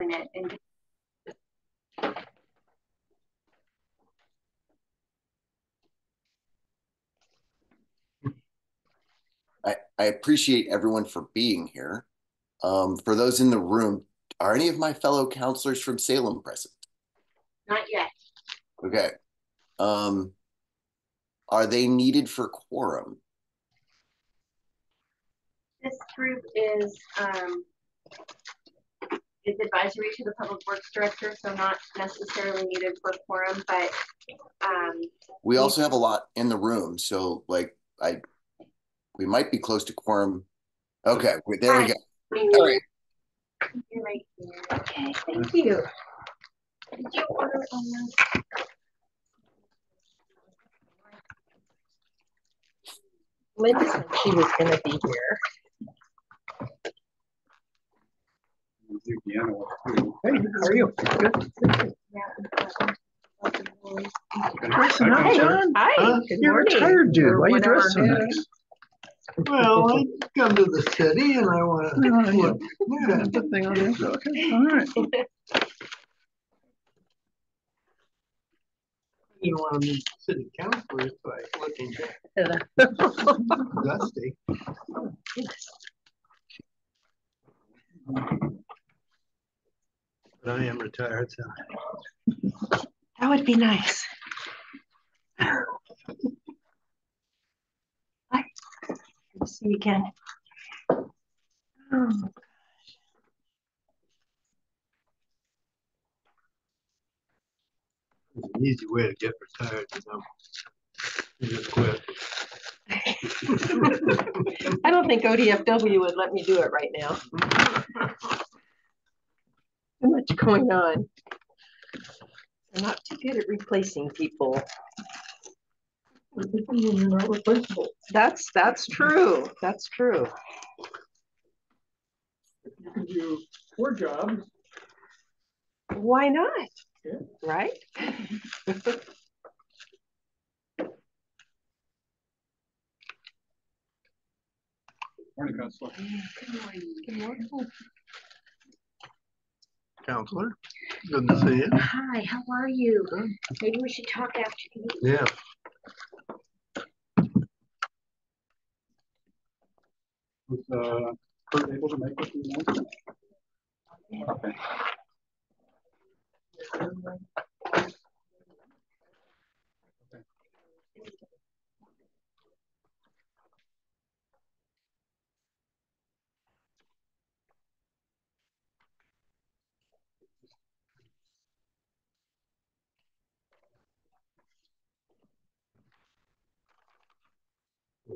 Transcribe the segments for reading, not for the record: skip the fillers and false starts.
it and I appreciate everyone for being here. For those in the room, are any of my fellow counselors from Salem present? not yet. Okay. Are they needed for quorum? This group is advisory to the Public Works Director, so not necessarily needed for quorum, but we also have a lot in the room, so like we might be close to quorum. Okay, there we go. All right. You're right here. Okay, thank you. Did you order on those? Linda said she was going to be here. Hey, how are you? Good. Hi, John. Hi. You're a tired dude. Why are you dressed so nice? Well, I come to the city and I want to look. Yeah, the thing on there. Okay, all right. You don't want to meet city councilors by looking dusty. But I am retired, so. That would be nice. Hi. Good to see you again. Oh. It's an easy way to get retired, you know. You just quit. I don't think ODFW would let me do it right now. Too much going on. They're not too good at replacing people. You're not replaceable. That's true. That's true. You can do 4 jobs. Why not? Yeah. Right? Morning, Counselor. Good morning. Good morning. Counselor, good to see you. Hi, how are you? Maybe we should talk after you. Yeah. Was Kurt able to make it tonight? Okay.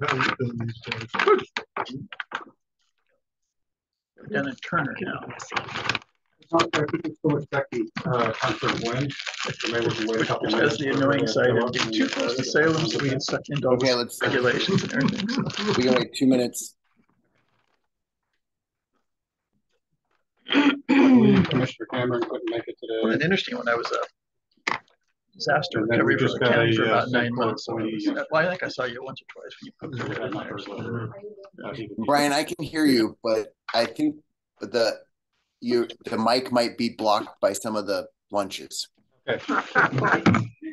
How are you doing these days? We're down in Turner now. I think it's still expecting Counselor Gwen. Which has the annoying side of being too close to Salem, so we get stuck into all the regulations and everything. So. We can wait 2 minutes. Commissioner Cameron couldn't make it today. Well, an interesting one. I was a disaster recovery for the county for about 9 months. So well, I think I saw you once or twice when you posted it in there. Brian, I can hear you, but I think the mic might be blocked by some of the lunches. Okay.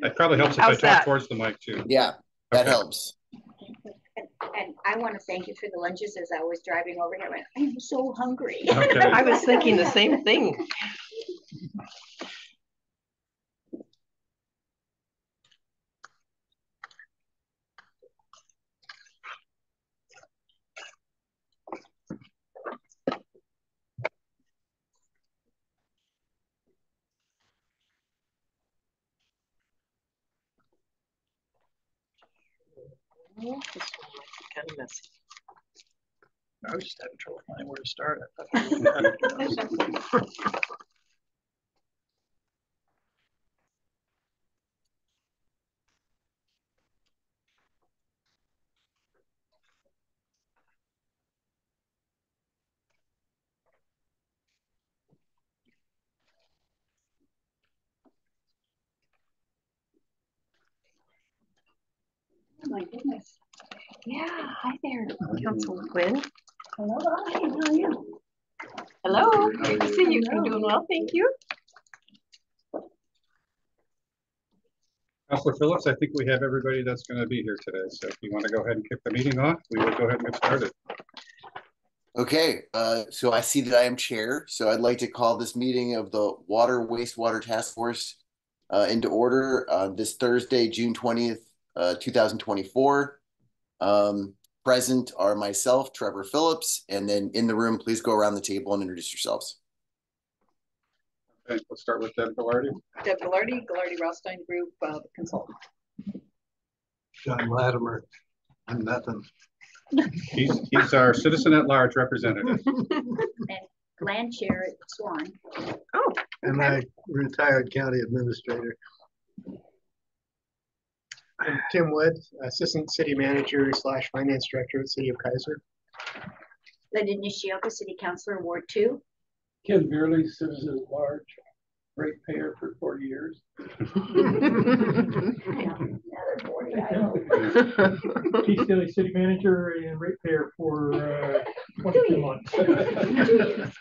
That probably helps if I talk towards the mic too. Yeah, that helps. And I want to thank you for the lunches. As I was driving over here, I went, I'm so hungry. Okay. I was thinking the same thing. This one might be kind of messy. I was just having trouble finding where to start. Oh my goodness. Yeah, hi there, Councilor Quinn. Hello, how are you? I Hello, great to see you. I'm doing well, thank you. Councilor Phillips, I think we have everybody that's going to be here today. So if you want to go ahead and kick the meeting off, we will go ahead and get started. Okay, so I see that I am chair, so I'd like to call this meeting of the Water-Wastewater Task Force into order this Thursday, June 20th, 2024. Present are myself, Trevor Phillips, and then in the room, please go around the table and introduce yourselves. Okay, let's start with Deb Gallardi. Deb Gallardi, Rothstein Group, consultant. John Latimer. I'm nothing. He's our citizen at large representative. And land chair at Swan. Oh, And I retired county administrator. I'm Tim Wood, Assistant City Manager / Finance Director at City of Kaiser. Linda Nishioka, City Councilor, Ward 2. Ken Beerley, citizen at large, ratepayer for 40 years. Another 40, I hope. Keith Daly, city manager and ratepayer for 22 months. 2 years.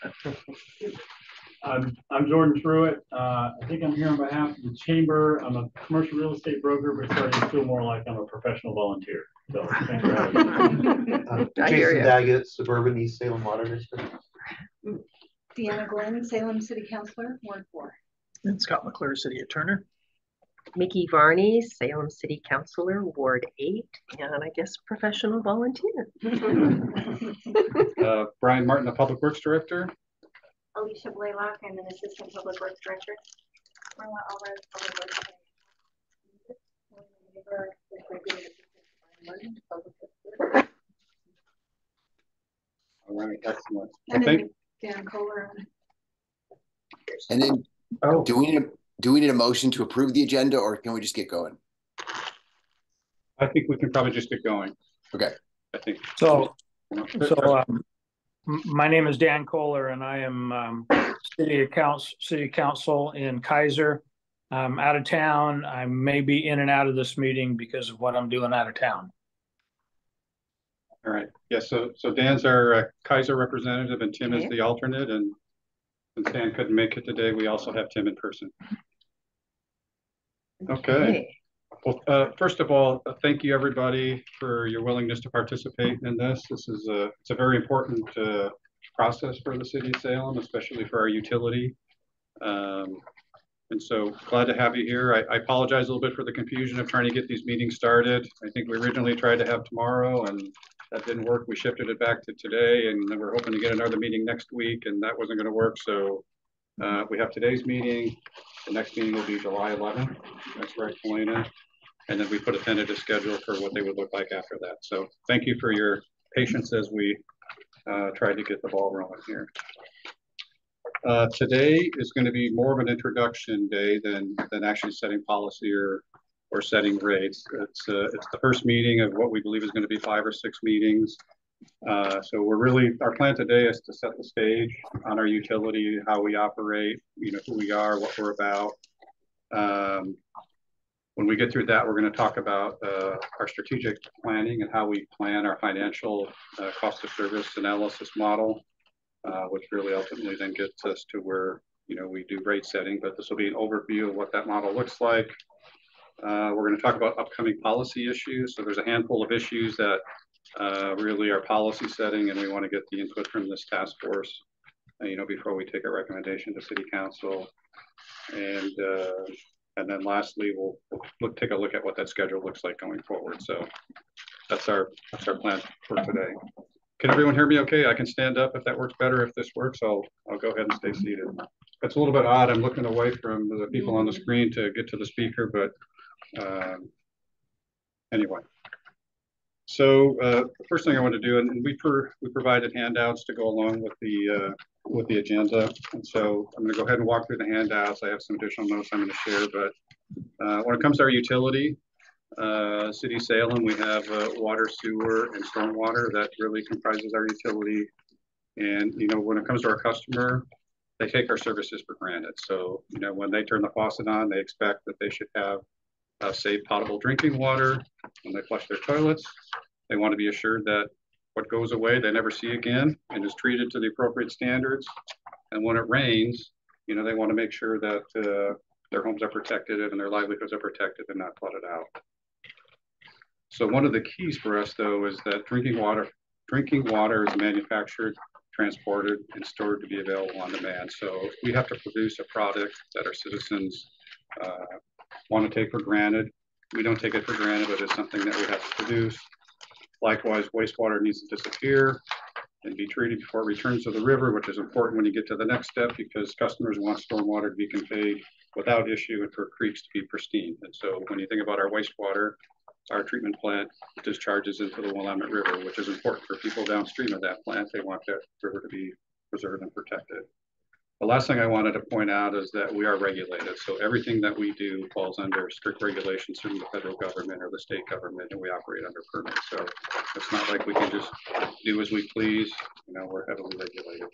I'm Jordan Truitt. I think I'm here on behalf of the chamber. I'm a commercial real estate broker, but starting to feel more like I'm a professional volunteer. So thanks for having me. Jason Daggett, Suburban East Salem Water District. Deanna Glenn, Salem City Councilor, Ward 4. And Scott McClure, City Attorney. Mickey Varney, Salem City Councilor, Ward 8, and I guess professional volunteer. Brian Martin, the Public Works Director. Alicia Blaylock, I'm an Assistant Public Works Director. Marla Alvarez, Public Works. All right, excellent. And then Dan Kohler. And then, do we need a motion to approve the agenda, or can we just get going? I think we can probably just get going. Okay. I think So my name is Dan Kohler, and I am city council in Kaiser. I'm out of town. I may be in and out of this meeting because of what I'm doing out of town. All right. Yeah. So Dan's our Kaiser representative, and Tim is the alternate. And since Dan couldn't make it today, we also have Tim in person. Okay. Well, first of all, thank you everybody for your willingness to participate in this. This is it's a very important process for the city of Salem, especially for our utility. And so glad to have you here. I apologize a little bit for the confusion of trying to get these meetings started. I think we originally tried to have tomorrow, and that didn't work. We shifted it back to today, and then we're hoping to get another meeting next week, and that wasn't going to work. So we have today's meeting. The next meeting will be July 11th. That's right, Helena. And then we put a tentative schedule for what they would look like after that. So thank you for your patience as we try to get the ball rolling here. Today is going to be more of an introduction day than actually setting policy or setting rates. It's the first meeting of what we believe is going to be 5 or 6 meetings. So our plan today is to set the stage on our utility, how we operate, who we are, what we're about. When we get through that, we're going to talk about our strategic planning and how we plan our financial cost of service analysis model, which really ultimately then gets us to where we do rate setting. But this will be an overview of what that model looks like. We're going to talk about upcoming policy issues. So there's a handful of issues that really are policy setting, and we want to get the input from this task force, before we take a recommendation to City Council. And then lastly, we'll take a look at what that schedule looks like going forward. So that's our plan for today. Can everyone hear me okay? I can stand up if that works better. If this works, I'll go ahead and stay seated. It's a little bit odd. I'm looking away from the people on the screen to get to the speaker, but anyway. So the first thing I want to do, and we provided handouts to go along with the agenda, and so I'm going to go ahead and walk through the handouts. I have some additional notes I'm going to share, but when it comes to our utility, City of Salem, we have water, sewer, and stormwater that really comprises our utility. And when it comes to our customer, they take our services for granted. So when they turn the faucet on, they expect that they should have safe potable drinking water. When they flush their toilets, they want to be assured that what goes away they never see again and is treated to the appropriate standards. And when it rains, you know, they want to make sure that their homes are protected and their livelihoods are protected and not flooded out. So one of the keys for us, though, is that drinking water is manufactured, transported, and stored to be available on demand. So we have to produce a product that our citizens want to take for granted. We don't take it for granted, but it's something that we have to produce. Likewise, wastewater needs to disappear and be treated before it returns to the river, which is important when you get to the next step, because customers want stormwater to be conveyed without issue and for creeks to be pristine. And so when you think about our wastewater, our treatment plant discharges into the Willamette River, which is important for people downstream of that plant. They want that river to be preserved and protected. The last thing I wanted to point out is that we are regulated. So everything that we do falls under strict regulations from the federal government or the state government, and we operate under permits. So it's not like we can just do as we please. You know, we're heavily regulated.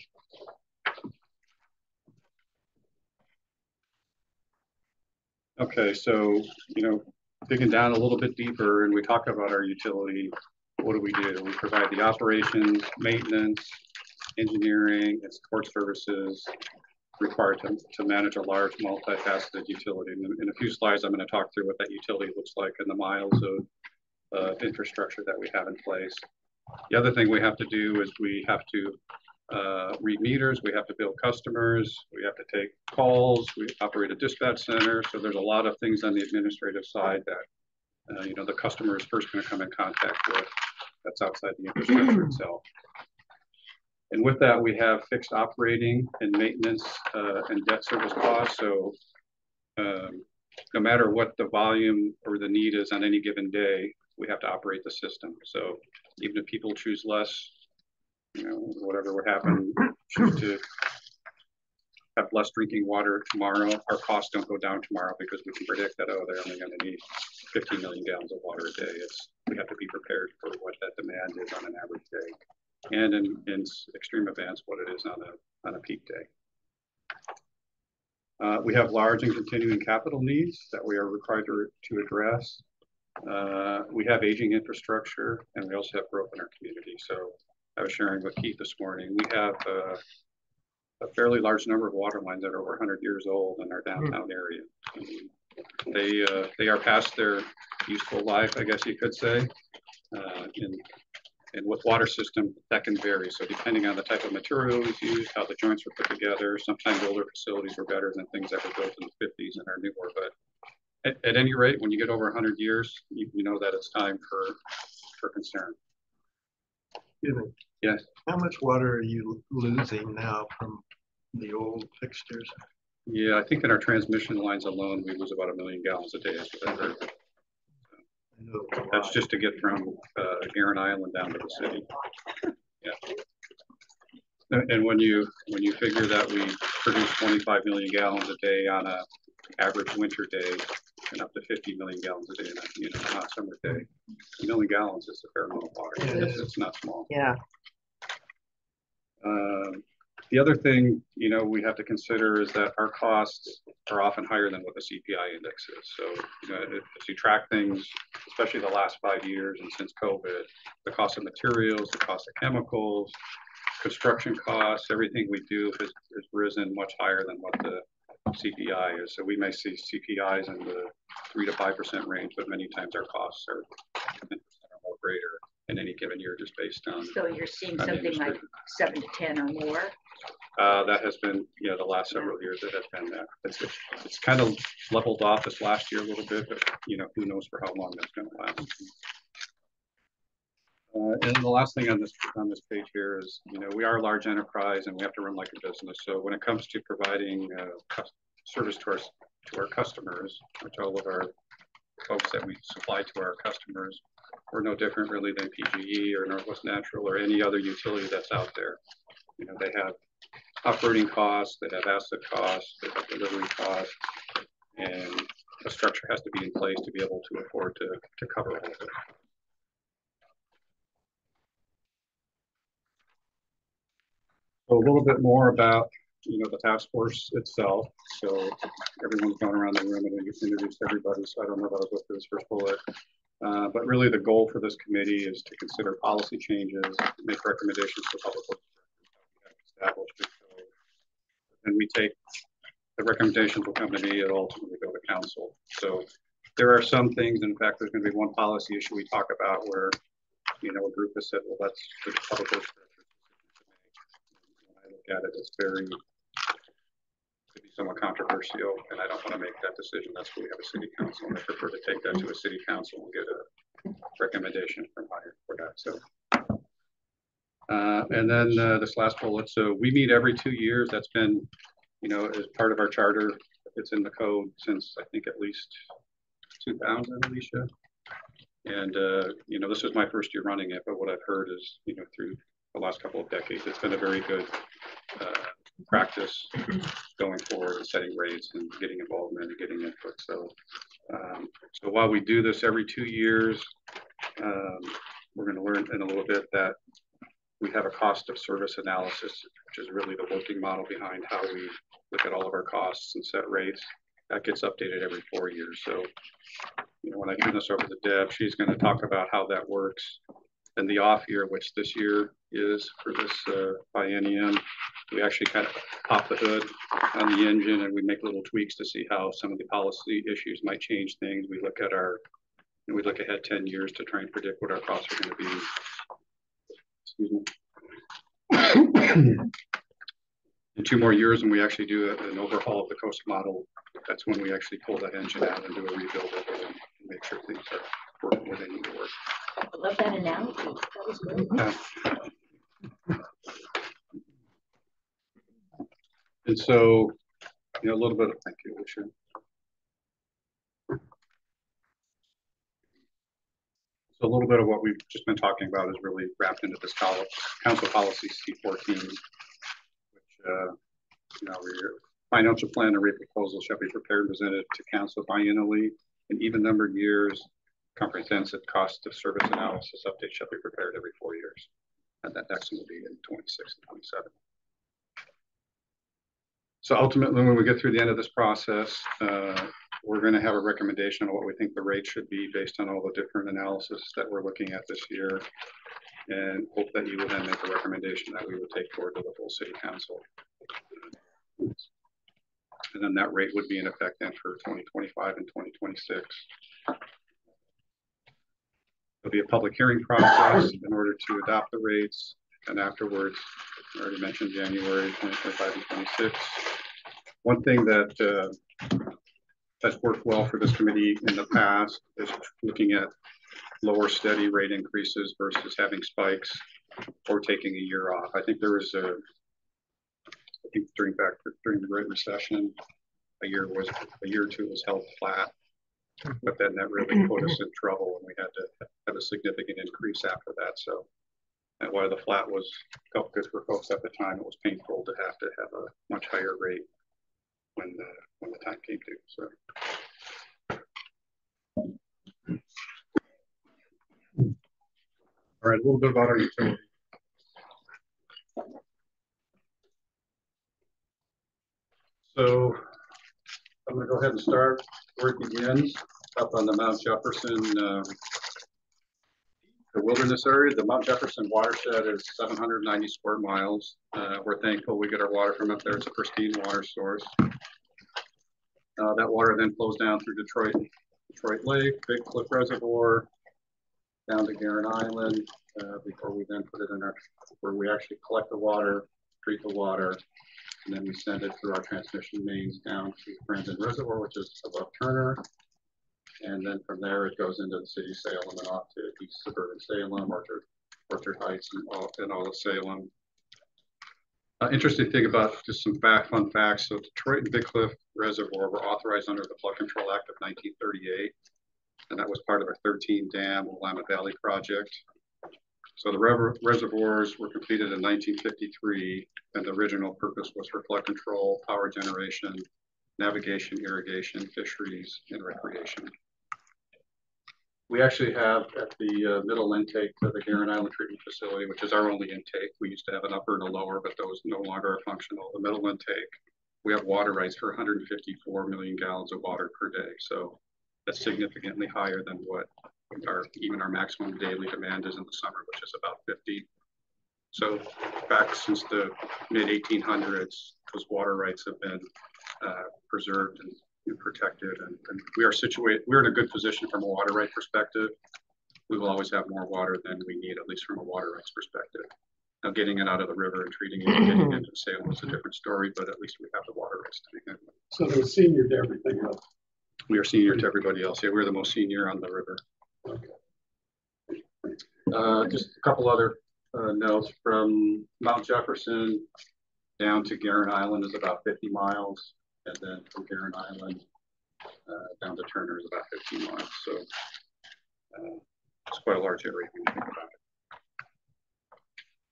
Okay, so, you know, digging down a little bit deeper, and we talk about our utility, what do? We provide the operations, maintenance, engineering, and support services required to manage a large multifaceted utility. And in a few slides, I'm going to talk through what that utility looks like and the miles of infrastructure that we have in place. The other thing we have to do is we have to read meters, we have to bill customers, we have to take calls, we operate a dispatch center. So there's a lot of things on the administrative side that, you know, the customer is first going to come in contact with. That's outside the infrastructure itself. And with that, we have fixed operating and maintenance and debt service costs. So no matter what the volume or the need is on any given day, we have to operate the system. So even if people choose less, you know, whatever would happen, choose to have less drinking water tomorrow, our costs don't go down tomorrow because we can predict that, oh, they're only going to need 15 million gallons of water a day. We have to be prepared for what that demand is on an average day. And in extreme events, what it is on a peak day. We have large and continuing capital needs that we are required to address. We have aging infrastructure, and we also have growth in our community. So I was sharing with Keith this morning, we have a fairly large number of water lines that are over 100 years old in our downtown area. They are past their useful life, I guess you could say. And with water system, that can vary. So depending on the type of material used, how the joints were put together, sometimes older facilities were better than things that were built in the 50s and are newer. But at any rate, when you get over 100 years, you know that it's time for concern. Excuse me. Yes. How much water are you losing now from the old fixtures? Yeah, I think in our transmission lines alone, we lose about 1 million gallons a day. That's just to get from Heron Island down to the city. Yeah. And when you figure that we produce 25 million gallons a day on an average winter day, and up to 50 million gallons a day in a hot summer day, 1 million gallons is a fair amount of water. It's not small. Yeah. The other thing, you know, we have to consider is that our costs are often higher than what the CPI index is. So, you know, if you track things, especially the last 5 years and since COVID, the cost of materials, the cost of chemicals, construction costs, everything we do has risen much higher than what the CPI is. So we may see CPIs in the 3 to 5% range, but many times our costs are 10% or more greater in any given year, just based on. So you're seeing something like 7 to 10 or more? That has been, the last several years it has been that. It's kind of leveled off this last year a little bit, but who knows for how long that's going to last. And the last thing on this page here is, we are a large enterprise and we have to run like a business. So when it comes to providing service to our customers, or to all of our folks that we supply to our customers, we're no different really than PGE or Northwest Natural or any other utility that's out there. They have operating costs, they have asset costs, they have delivery costs, and a structure has to be in place to be able to afford to cover all of it. So a little bit more about the task force itself. So everyone's gone around the room and introduced everybody, so I don't know if I'll go through this first bullet. But really the goal for this committee is to consider policy changes, make recommendations to public works established. and we take the recommendations will come to me and ultimately go to council. So there are some things, in fact, there's going to be one policy issue we talk about where, you know, a group has said, well, that's the public works director's decision to make. When I look at it, it's very, could be somewhat controversial, and I don't want to make that decision. That's why we have a city council, and I prefer to take that to a city council and get a recommendation from higher for that. So, and then this last bullet. So we meet every 2 years. That's been, you know, as part of our charter. It's in the code since I think at least 2000, Alicia. And, you know, this is my first year running it, but what I've heard is, you know, through the last couple of decades, it's been a very good practice going forward and setting rates and getting involvement and getting input. So, so while we do this every 2 years, we're going to learn in a little bit that we have a cost of service analysis, which is really the working model behind how we look at all of our costs and set rates. That gets updated every 4 years. So, you know, when I turn this over to Deb, she's going to talk about how that works. And the off year, which this year is for this biennium, we actually kind of pop the hood on the engine and we make little tweaks to see how some of the policy issues might change things. We look at our, we look ahead 10 years to try and predict what our costs are going to be. Excuse me. In 2 more years, and we actually do an overhaul of the coast model, that's when we actually pull that engine out and do a rebuild of it and make sure things are working where they need to work. I love that analogy. That was great. And so, you know, a little bit of, thank you, Alicia. So a little bit of what we've just been talking about is really wrapped into this council policy C14, which, you know, your financial plan and rate proposal shall be prepared and presented to council biennially in even numbered years. Comprehensive cost of service analysis update shall be prepared every 4 years. And that next one will be in 26 and 27. So ultimately, when we get through the end of this process, we're going to have a recommendation on what we think the rate should be based on all the different analysis that we're looking at this year, and hope that you will then make a recommendation that we would take forward to the full city council. And then that rate would be in effect then for 2025 and 2026. There'll be a public hearing process in order to adopt the rates, and afterwards, I already mentioned January 2025 and 26. One thing that has worked well for this committee in the past is looking at lower steady rate increases versus having spikes or taking a year off. I think there was I think during the Great Recession, a year or two was held flat, but then that really put us in trouble and we had to have a significant increase after that. So, and while the flat felt good for folks at the time, it was painful to have a much higher rate when the time came due. So. All right, a little bit about our utility. So I'm going to go ahead and start where it begins, up on the Mount Jefferson, the wilderness area. The Mount Jefferson watershed is 790 square miles. We're thankful we get our water from up there. It's a pristine water source. That water then flows down through Detroit Lake, Big Cliff Reservoir, down to Guerin Island, before we then put it in where we actually collect the water, treat the water, and then we send it through our transmission mains down to Brandon Reservoir, which is above Turner. And then from there, it goes into the city of Salem and off to east suburban Salem, Orchard Heights, and all of Salem. Interesting thing about just some fun facts. So Detroit and Big Cliff Reservoir were authorized under the Flood Control Act of 1938. And that was part of a 13 dam Willamette Valley project. So the reservoirs were completed in 1953, and the original purpose was for flood control, power generation, navigation, irrigation, fisheries, and recreation. We actually have at the middle intake to the Guerin Island Treatment Facility, which is our only intake. We used to have an upper and a lower, but those no longer are functional. The middle intake, we have water rights for 154 million gallons of water per day. So that's significantly higher than what even our maximum daily demand is in the summer, which is about 50. So back since the mid 1800s, those water rights have been preserved and protected, and we're in a good position from a water right perspective. We will always have more water than we need, at least from a water rights perspective. Now, getting it out of the river and treating it and getting it into Salem is a different story, but at least we have the water rights to begin with. So they're senior to everything else. We are senior to everybody else. Yeah, we're the most senior on the river. Okay. Just a couple other notes. From Mount Jefferson down to Guerin Island is about 50 miles. And then from Guerin Island down to Turner is about 15 miles. So it's quite a large area when you think about it.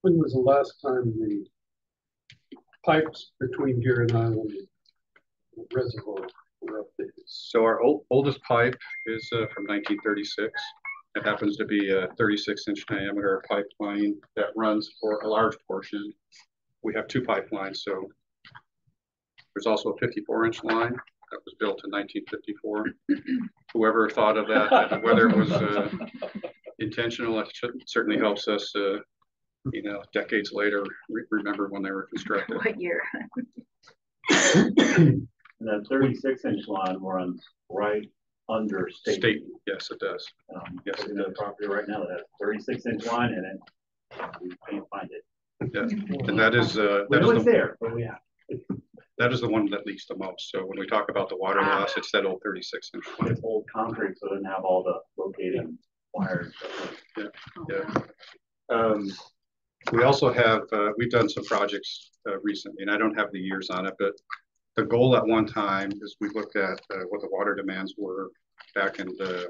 When was the last time the pipes between Guerin Island and the reservoir were updated? So our oldest pipe is from 1936. It happens to be a 36-inch diameter pipeline that runs for a large portion. We have two pipelines, so there's also a 54-inch line that was built in 1954. Whoever thought of that, whether it was intentional, it certainly helps us, decades later, remember when they were constructed. What year? And that 36-inch line runs right under state. Yes, it does. Yes, it does. Property right now that has 36-inch line in it. We can't find it. Yeah, and that is there, but we have. That is the one that leaks the most. So when we talk about the water loss, it's that old 36-inch line. It's old concrete, so it doesn't have all the locating wires. Yeah. We also have, we've done some projects recently, and I don't have the years on it, but the goal at one time is we looked at what the water demands were back in the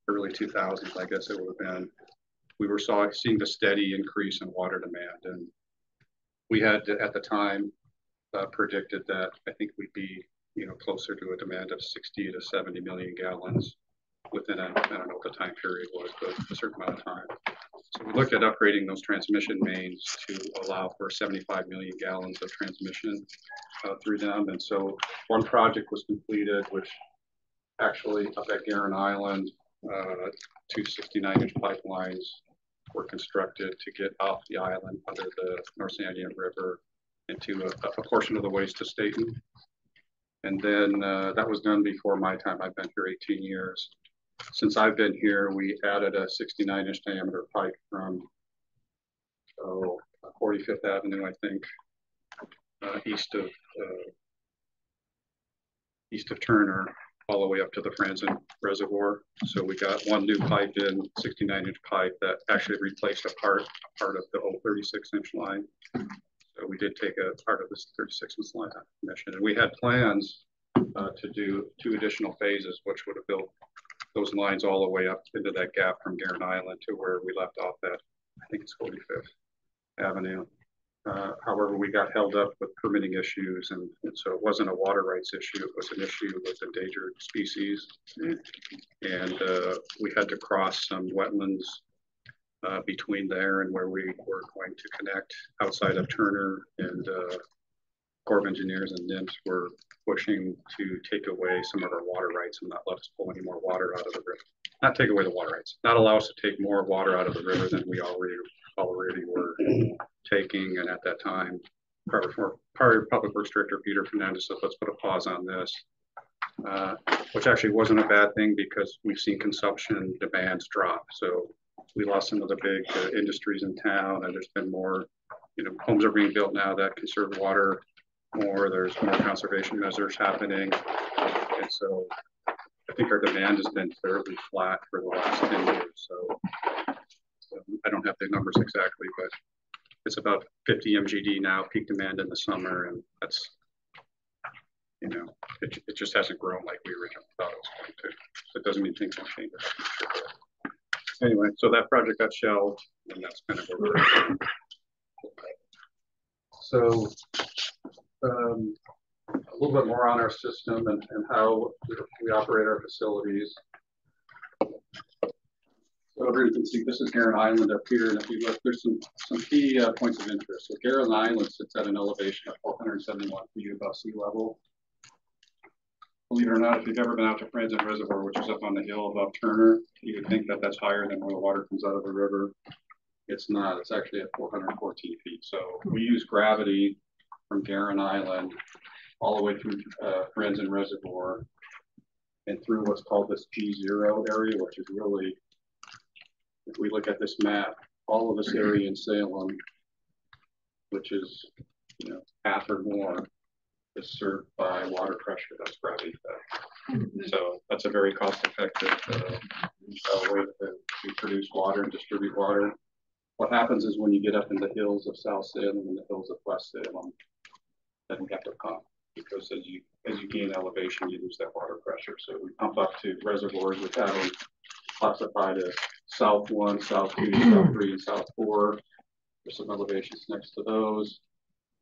early 2000s, I guess it would have been. We were seeing the steady increase in water demand, and we had at the time predicted that I think we'd be closer to a demand of 60 to 70 million gallons within I don't know what the time period was, but a certain amount of time. So we looked at upgrading those transmission mains to allow for 75 million gallons of transmission through them. And so one project was completed, which actually up at Guerin Island, two 69-inch pipelines were constructed to get off the island under the North Sandian River into a portion of the waste to Staten. And then that was done before my time. I've been here 18 years. Since I've been here, we added a 69-inch diameter pipe from 45th Avenue, I think, east of Turner, all the way up to the Franzen Reservoir. So we got one new pipe in, 69-inch pipe that actually replaced a part of the old 36-inch line. So we did take a part of this 36-inch line out of commission, and we had plans to do 2 additional phases, which would have built those lines all the way up into that gap from Guerin Island to where we left off at, I think it's 45th Avenue. However, we got held up with permitting issues, and so it wasn't a water rights issue, it was an issue with endangered species. And we had to cross some wetlands between there and where we were going to connect outside of Turner, and Corps of Engineers and NIMS were pushing to take away some of our water rights and not let us pull any more water out of the river. Not take away the water rights, not allow us to take more water out of the river than we already were taking. And at that time, prior Public Works Director Peter Fernandez said, let's put a pause on this, which actually wasn't a bad thing because we've seen consumption demands drop. So we lost some of the big industries in town, and there's been more, homes are being built now that conserve water more. There's more conservation measures happening. And so I think our demand has been fairly flat for the last 10 years. So I don't have the numbers exactly, but it's about 50 MGD now, peak demand in the summer. And that's, it just hasn't grown like we originally thought it was going to. So it doesn't mean things won't change. Anyway, so that project got shelved, and that's kind of where we're at. So a little bit more on our system and how we operate our facilities. So over you can see this is Guerin Island up here, and if you look, there's some key points of interest. So Guerin Island sits at an elevation of 471 feet above sea level. Believe it or not, if you've ever been out to Franzen Reservoir, which is up on the hill above Turner, you would think that that's higher than where the water comes out of the river. It's not. It's actually at 414 feet. So we use gravity from Guerin Island all the way through Friends Reservoir and through what's called this G0 area, which is really, if we look at this map, all of this area in Salem, which is, you know, half or more, is served by water pressure that's gravity fed. So that's a very cost-effective way to produce water and distribute water. What happens is when you get up in the hills of South Salem and the hills of West Salem, then we have to pump, because as you gain elevation, you lose that water pressure. So we pump up to reservoirs, which have them classified as South 1, South 2, South 3, and South 4. There's some elevations next to those.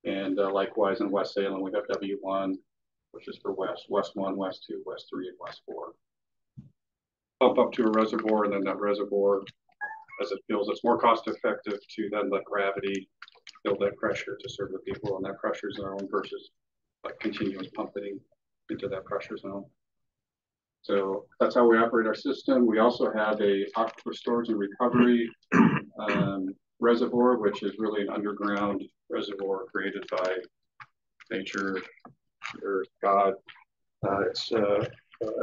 And likewise in West Salem, we have W1, which is for West 1, West 2, West 3, and West 4. Pump up to a reservoir, and then that reservoir, as it fills, it's more cost effective to then let gravity build that pressure to serve the people in that pressure zone versus like continuous pumping into that pressure zone. So that's how we operate our system. We also have a aquifer storage and recovery reservoir, which is really an underground reservoir created by nature or God. It's a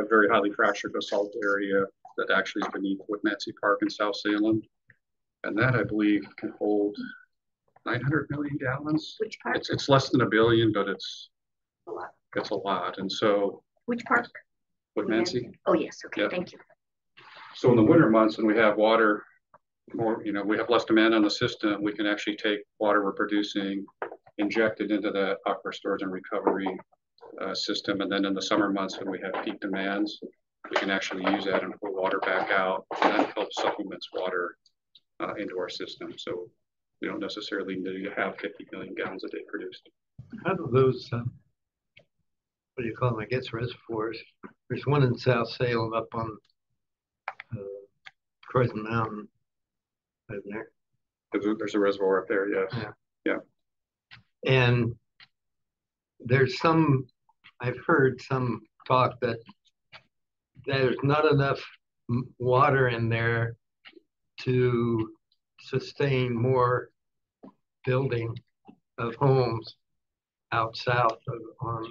very highly fractured basalt area that actually is beneath Whitmancy Park in South Salem. And that, I believe, can hold 900 million gallons. Which park? It's less than a billion, but it's a lot. It's a lot. And so. Which park? Whitmancy. Oh, yes. Okay. Yeah. Thank you. So in the winter months, when we have water, more, you know, we have less demand on the system, we can actually take water we're producing, inject it into the aquifer storage and recovery system. And then in the summer months, when we have peak demands, we can actually use that and pull water back out, and that helps supplements water into our system. So we don't necessarily need to have 50 million gallons a day produced. How do those, what do you call them? I guess reservoirs. There's one in South Salem up on Croydon Mountain, isn't there? There's a reservoir up there, yes. Yeah. And there's some, I've heard some talk that there's not enough water in there to sustain more building of homes out south on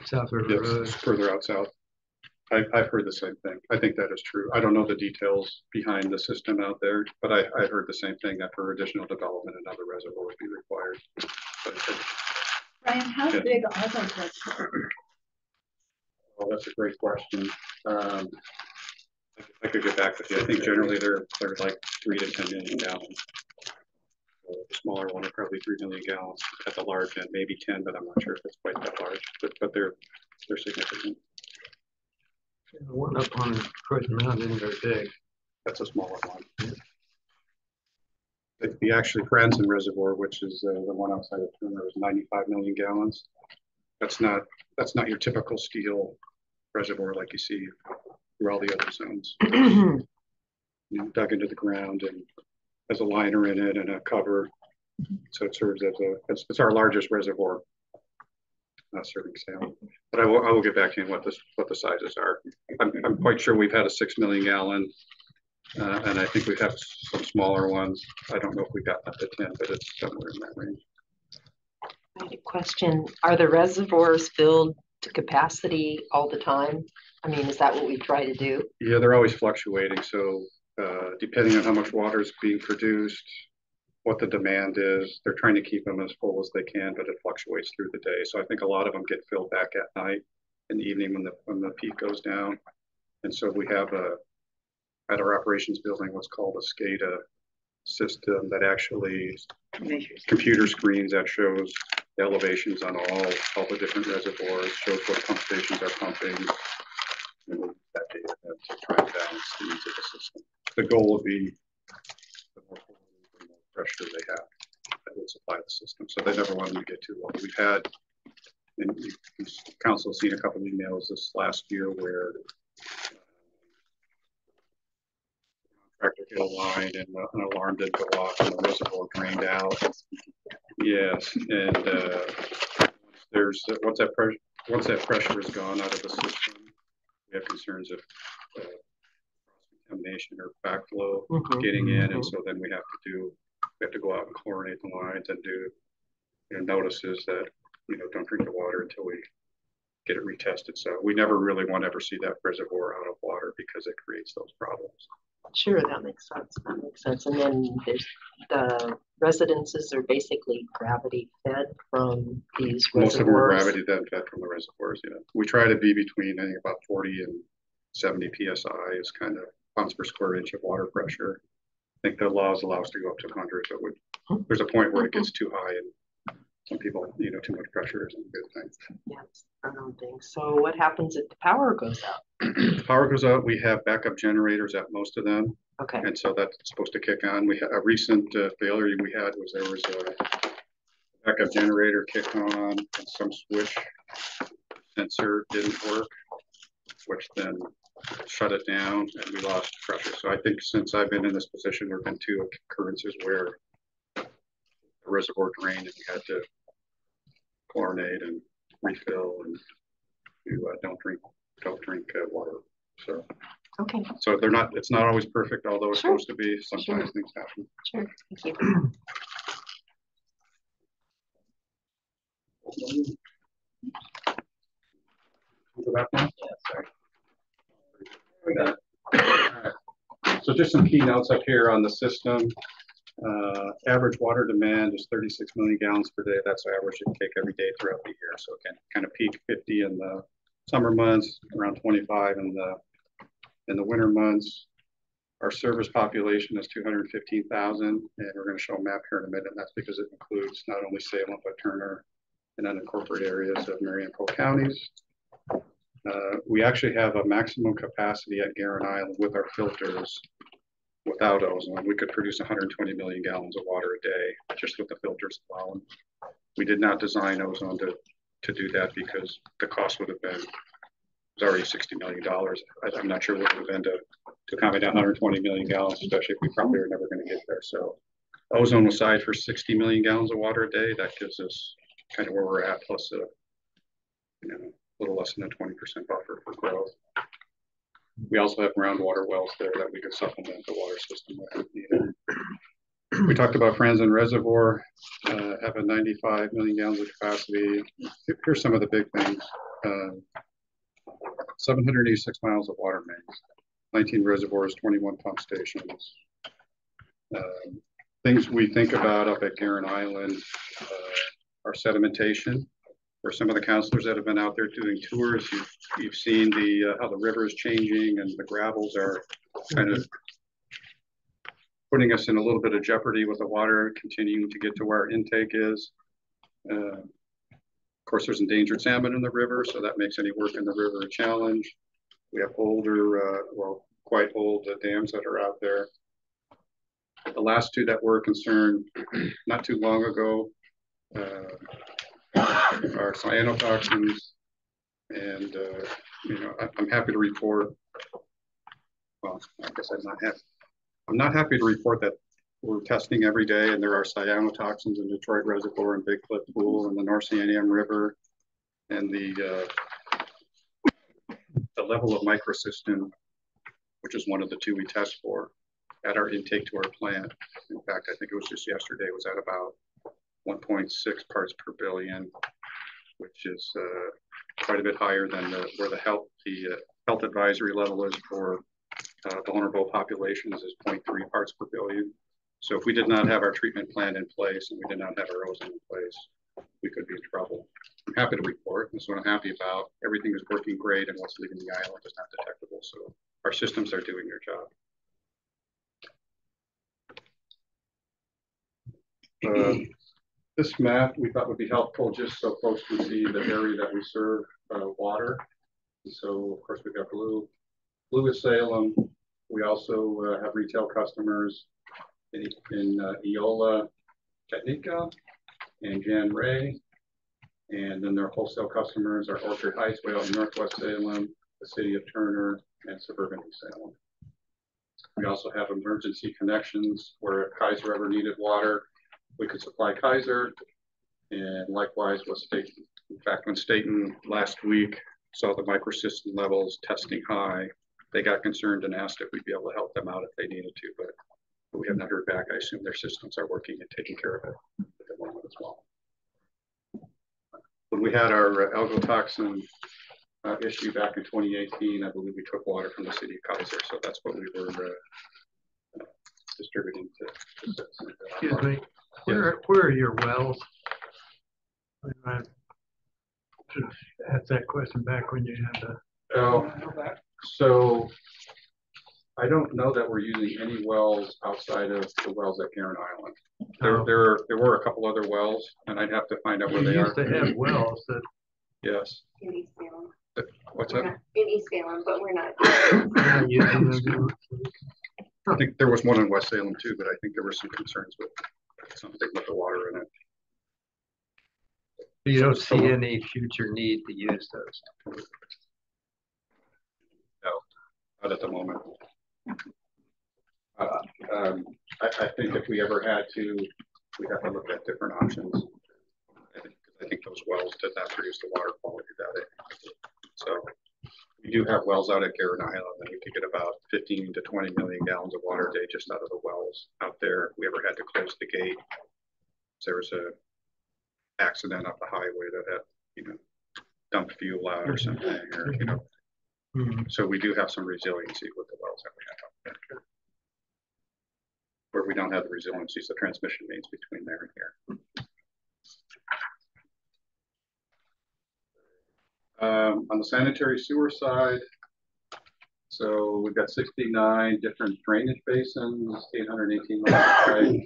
South River Road. Further out south. I've heard the same thing. I think that is true. I don't know the details behind the system out there, but I heard the same thing, that for additional development, another reservoir would be required. Brian, how big are those reservoirs? Well, that's a great question. I could get back with you. I think generally they're like 3 to 10 million gallons. So the smaller one are probably 3 million gallons at the large end, maybe 10, but I'm not sure if it's quite that large. But they're significant. The one up on Croydon Mountain isn't very big. That's a smaller one. The actually Franzen Reservoir, which is the one outside of Turner, is 95 million gallons. That's not your typical steel reservoir like you see through all the other zones. You know, dug into the ground and has a liner in it and a cover, so it serves as it's our largest reservoir. Serving Salem, but I will get back to you on what the sizes are. I'm quite sure we've had a 6 million gallon, and I think we have some smaller ones. I don't know if we've gotten up to 10, but it's somewhere in that range. I had a question. Are the reservoirs filled to capacity all the time? I mean, is that what we try to do? Yeah, they're always fluctuating. So depending on how much water is being produced, what the demand is, they're trying to keep them as full as they can, but it fluctuates through the day. So I think a lot of them get filled back at night, in the evening when the peak goes down. And so we have at our operations building what's called a SCADA system that actually computer screens that shows the elevations on all the different reservoirs, shows what pump stations are pumping, and that data to try and balance the needs of the system. The goal would be the more pressure they have that will supply the system. So they never want them to get too low. We've had, and council has seen a couple of emails this last year where contractor hit a line and an alarm didn't go off and the reservoir drained out. Yes, and once that pressure is gone out of the system, we have concerns of contamination or backflow getting in, and so then we have to go out and chlorinate the lines and do notices that don't drink the water until we get it retested. So we never really want to ever see that reservoir out of water because it creates those problems. Sure, that makes sense. That makes sense. And then there's the residences are basically gravity fed from these reservoirs. Most of them are gravity fed from the reservoirs. Yeah, we try to be between I think about 40 and 70 psi is kind of pounds per square inch of water pressure. I think the laws allow us to go up to 100, but there's a point where it gets too high, and some people, too much pressure isn't a good thing. Yes, I don't think so. What happens if the power goes out? The power goes out. We have backup generators at most of them. Okay. And so that's supposed to kick on. We had a recent failure we had was there was a backup generator kicked on and some switch sensor didn't work, which then shut it down and we lost pressure. So I think since I've been in this position, there have been 2 occurrences where the reservoir drained and we had to chlorinate and refill and don't drink water. So okay. So it's not always perfect, although it's supposed to be. Sometimes things happen. Sure. Thank you. Go back now? Yeah, sorry. So just some key notes up here on the system. Average water demand is 36 million gallons per day. That's the average you take every day throughout the year. So it can kind of peak 50 in the summer months, around 25 in the winter months. Our service population is 215,000, and we're going to show a map here in a minute. And that's because it includes not only Salem, but Turner and unincorporated areas of Marion and Polk counties. We actually have a maximum capacity at Guerin Island with our filters. Without ozone, we could produce 120 million gallons of water a day just with the filters alone. We did not design ozone to do that because the cost would have been, it was already $60 million. I'm not sure what it would have been to accommodate 120 million gallons, especially if we probably are never going to get there. So ozone aside for 60 million gallons of water a day, that gives us kind of where we're at, plus a little less than a 20% buffer for growth. We also have groundwater wells there that we could supplement the water system with if needed. We talked about Franzen Reservoir, have a 95 million gallons of capacity. Here's some of the big things. 786 miles of water mains, 19 reservoirs, 21 pump stations. Things we think about up at Guerin Island are sedimentation. For some of the counselors that have been out there doing tours, you've seen how the river is changing and the gravels are kind of putting us in a little bit of jeopardy with the water continuing to get to where our intake is. Of course, there's endangered salmon in the river, so that makes any work in the river a challenge. We have older, quite old dams that are out there. The last 2 that were concerned not too long ago are cyanotoxins, and I'm happy to report. Well, I guess I'm not happy to report that we're testing every day, and there are cyanotoxins in Detroit Reservoir and Big Cliff Pool and the North Santiam River, and the level of microcystin, which is one of the 2 we test for, at our intake to our plant. In fact, I think it was just yesterday, was at about 1.6 parts per billion, which is quite a bit higher than where the health advisory level is for vulnerable populations is 0.3 parts per billion. So if we did not have our treatment plan in place and we did not have our ozone in place, we could be in trouble. I'm happy to report, that's what I'm happy about. Everything is working great, and what's leaving the island is not detectable. So our systems are doing their job. This map we thought would be helpful just so folks can see the area that we serve water. So of course we've got blue is Salem. We also have retail customers in Eola, Technica, and Jan Ray. And then their wholesale customers are Orchard Heights, way out in Northwest Salem, the city of Turner, and suburban Salem. We also have emergency connections where if Kaiser ever needed water, we could supply Kaiser, and likewise with Staten. In fact, when Staten last week saw the microcystin levels testing high, they got concerned and asked if we'd be able to help them out if they needed to, but we have not heard back. I assume their systems are working and taking care of it at the moment as well. When we had our algotoxin issue back in 2018, I believe we took water from the city of Kaiser, so that's what we were distributing to citizens. Excuse me, where are your wells? I should have asked that question back when you had the. So I don't know that we're using any wells outside of the wells at Garen Island. There were a couple other wells, and I'd have to find out where they are. You used to have wells that. Yes. In East Salem. What's that? In East Salem, but we're not. Using them. I think there was one in West Salem too, but I think there were some concerns with something with the water in it. You don't see any future need to use those? No, not at the moment. I think if we ever had to, we'd have to look at different options. I think those wells did not produce the water quality that it. So we do have wells out at Garen Island, and we could get about 15 to 20 million gallons of water a day just out of the wells out there. If we ever had to close the gate, there was a accident up the highway that had, dumped fuel out or something, or So we do have some resiliency with the wells that we have out there. Where we don't have the resiliency is the transmission mains between there and here. On the sanitary sewer side, so we've got 69 different drainage basins, 818 miles,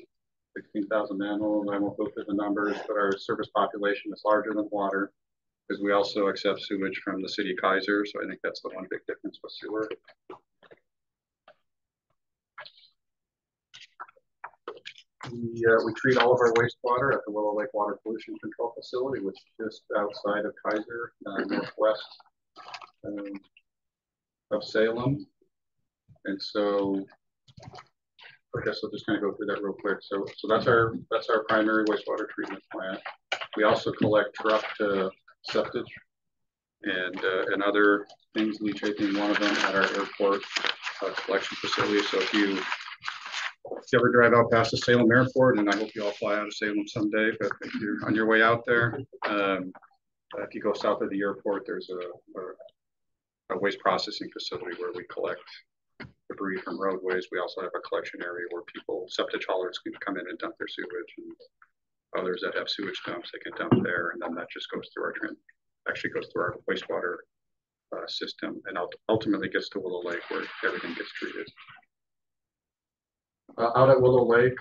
16,000 manholes. I won't go through the numbers, but our service population is larger than water because we also accept sewage from the city of Kaiser. So I think that's the one big difference with sewer. We treat all of our wastewater at the Willow Lake Water Pollution Control Facility, which is just outside of Kaiser, northwest of Salem. And so I guess I'll just kind of go through that real quick. So that's our primary wastewater treatment plant. We also collect truck to septic and other things, leachate being one of them, at our airport collection facility. So if you ever drive out past the Salem airport, and I hope you all fly out of Salem someday, but if you're on your way out there, if you go south of the airport, there's a waste processing facility where we collect debris from roadways. We also have a collection area where septic haulers can come in and dump their sewage, and others that have sewage dumps, they can dump there, and then that just goes through our wastewater system, and ultimately gets to Willow Lake where everything gets treated. Out at Willow Lake,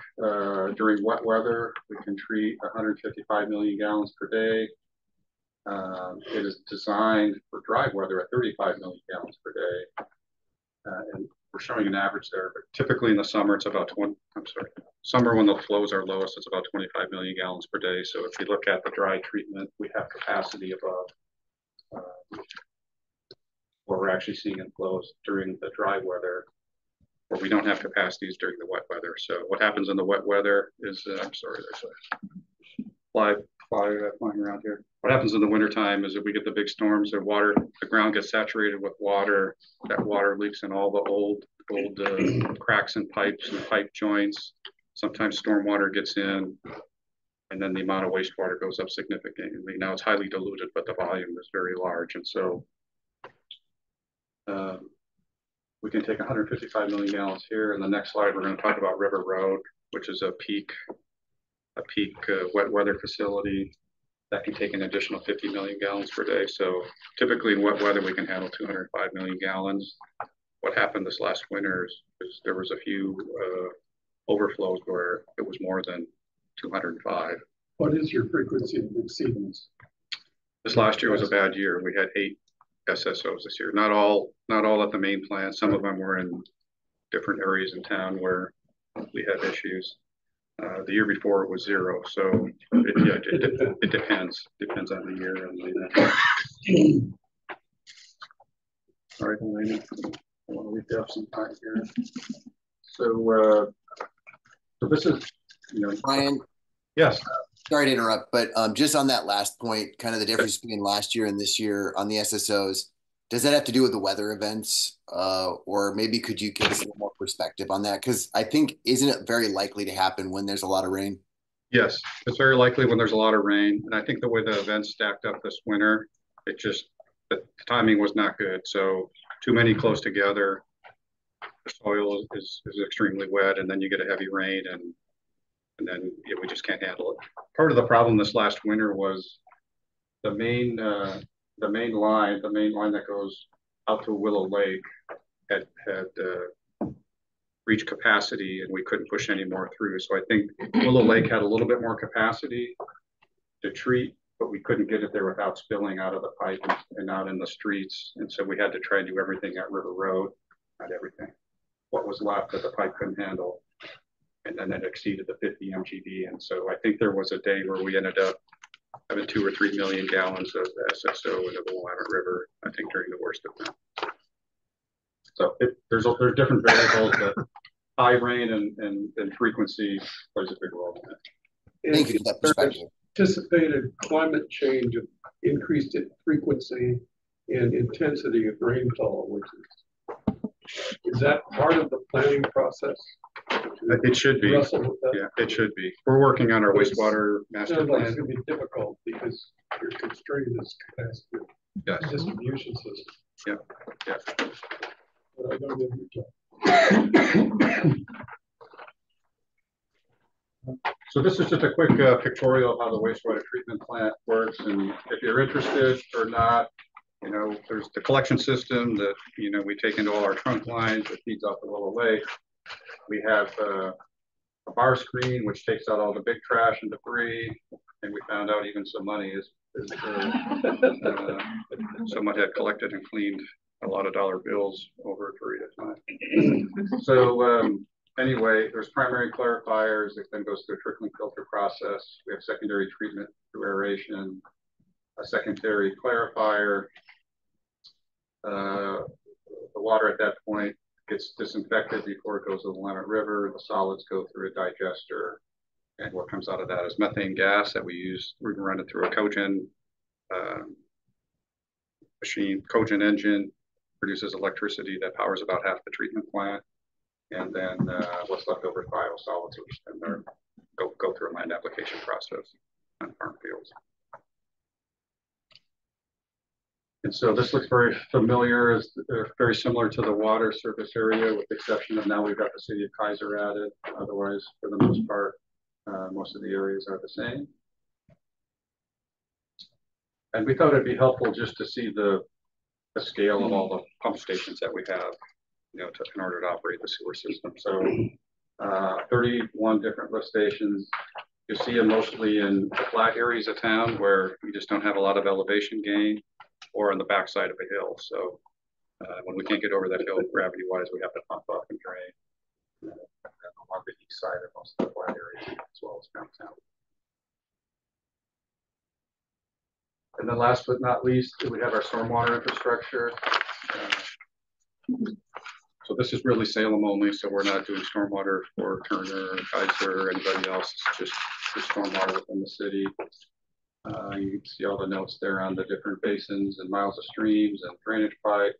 during wet weather, we can treat 155 million gallons per day. It is designed for dry weather at 35 million gallons per day. And we're showing an average there, but typically in the summer, it's about summer when the flows are lowest, it's about 25 million gallons per day. So if you look at the dry treatment, we have capacity above what we're actually seeing in flows during the dry weather, where we don't have capacities during the wet weather. So what happens in the wet weather is, there's a fly flying around here. What happens in the wintertime is that we get the big storms, the ground gets saturated with water. That water leaks in all the old cracks in pipes and pipe joints. Sometimes stormwater gets in, and then the amount of wastewater goes up significantly. Now it's highly diluted, but the volume is very large. And so we can take 155 million gallons here. In the next slide, we're going to talk about River Road, which is a peak wet weather facility that can take an additional 50 million gallons per day. So typically in wet weather, we can handle 205 million gallons. What happened this last winter is there was a few overflows where it was more than 205. What is your frequency of exceedance? This last year was a bad year. We had 8 SSOs this year. Not all at the main plant. Some of them were in different areas in town where we had issues. The year before it was 0. So it depends on the year. All right, Elena, I want to leave you up some time here. So this is, Brian. Yes. Sorry to interrupt, but just on that last point, kind of the difference between last year and this year on the SSOs, Does that have to do with the weather events? Or maybe could you give us a little more perspective on that? Because I think, isn't it very likely to happen when there's a lot of rain? Yes, it's very likely when there's a lot of rain. And I think the way the events stacked up this winter, the timing was not good. So too many close together, the soil is extremely wet, and then you get a heavy rain, and then we just can't handle it. Part of the problem this last winter was the main line that goes out to Willow Lake had reached capacity, and we couldn't push any more through. So I think Willow Lake had a little bit more capacity to treat, but we couldn't get it there without spilling out of the pipe and out in the streets. And so we had to try and do everything at River Road, not everything. What was left that the pipe couldn't handle. And then it exceeded the 50 MGD. And so I think there was a day where we ended up having 2 or 3 million gallons of SSO into the Willamette River, I think during the worst of them. So there's different variables, but high rain and frequency plays a big role in it. Thank you for that perspective. Anticipated climate change of increased frequency and intensity of rainfall, which is that part of the planning process? It should be. Yeah, it should be. We're working on our wastewater master plan. It's going to be difficult because you're constrained this capacity distribution system. Yeah, yeah. But I don't have your job. So this is just a quick pictorial of how the wastewater treatment plant works, and if you're interested or not, there's the collection system that we take into all our trunk lines that feeds off the Willow Lake. We have a bar screen which takes out all the big trash and debris, and we found out even some money is someone had collected and cleaned a lot of dollar bills over a period of time. So anyway, there's primary clarifiers. It then goes through a trickling filter process. We have secondary treatment through aeration, a secondary clarifier. The water at that point gets disinfected before it goes to the Willamette River. The solids go through a digester, and what comes out of that is methane gas that we use. We can run it through a cogen machine. Cogen engine produces electricity that powers about half the treatment plant, and then what's left over is biosolids, which then go through a land application process on farm fields. And so this looks very familiar. It's very similar to the water surface area, with the exception of now we've got the city of Kaiser added. Otherwise, for the most part, most of the areas are the same. And we thought it'd be helpful just to see the scale of all the pump stations that we have, in order to operate the sewer system. So 31 different lift stations. You see them mostly in the flat areas of town where you just don't have a lot of elevation gain, or on the backside of a hill. So when we can't get over that hill gravity-wise, we have to pump up and drain along the east side of most of the flat areas, as well as downtown. And then last but not least, we have our stormwater infrastructure. So this is really Salem only, so we're not doing stormwater for Turner, Kaiser, or anybody else. It's just stormwater within the city. You can see all the notes there on the different basins and miles of streams and drainage pipe,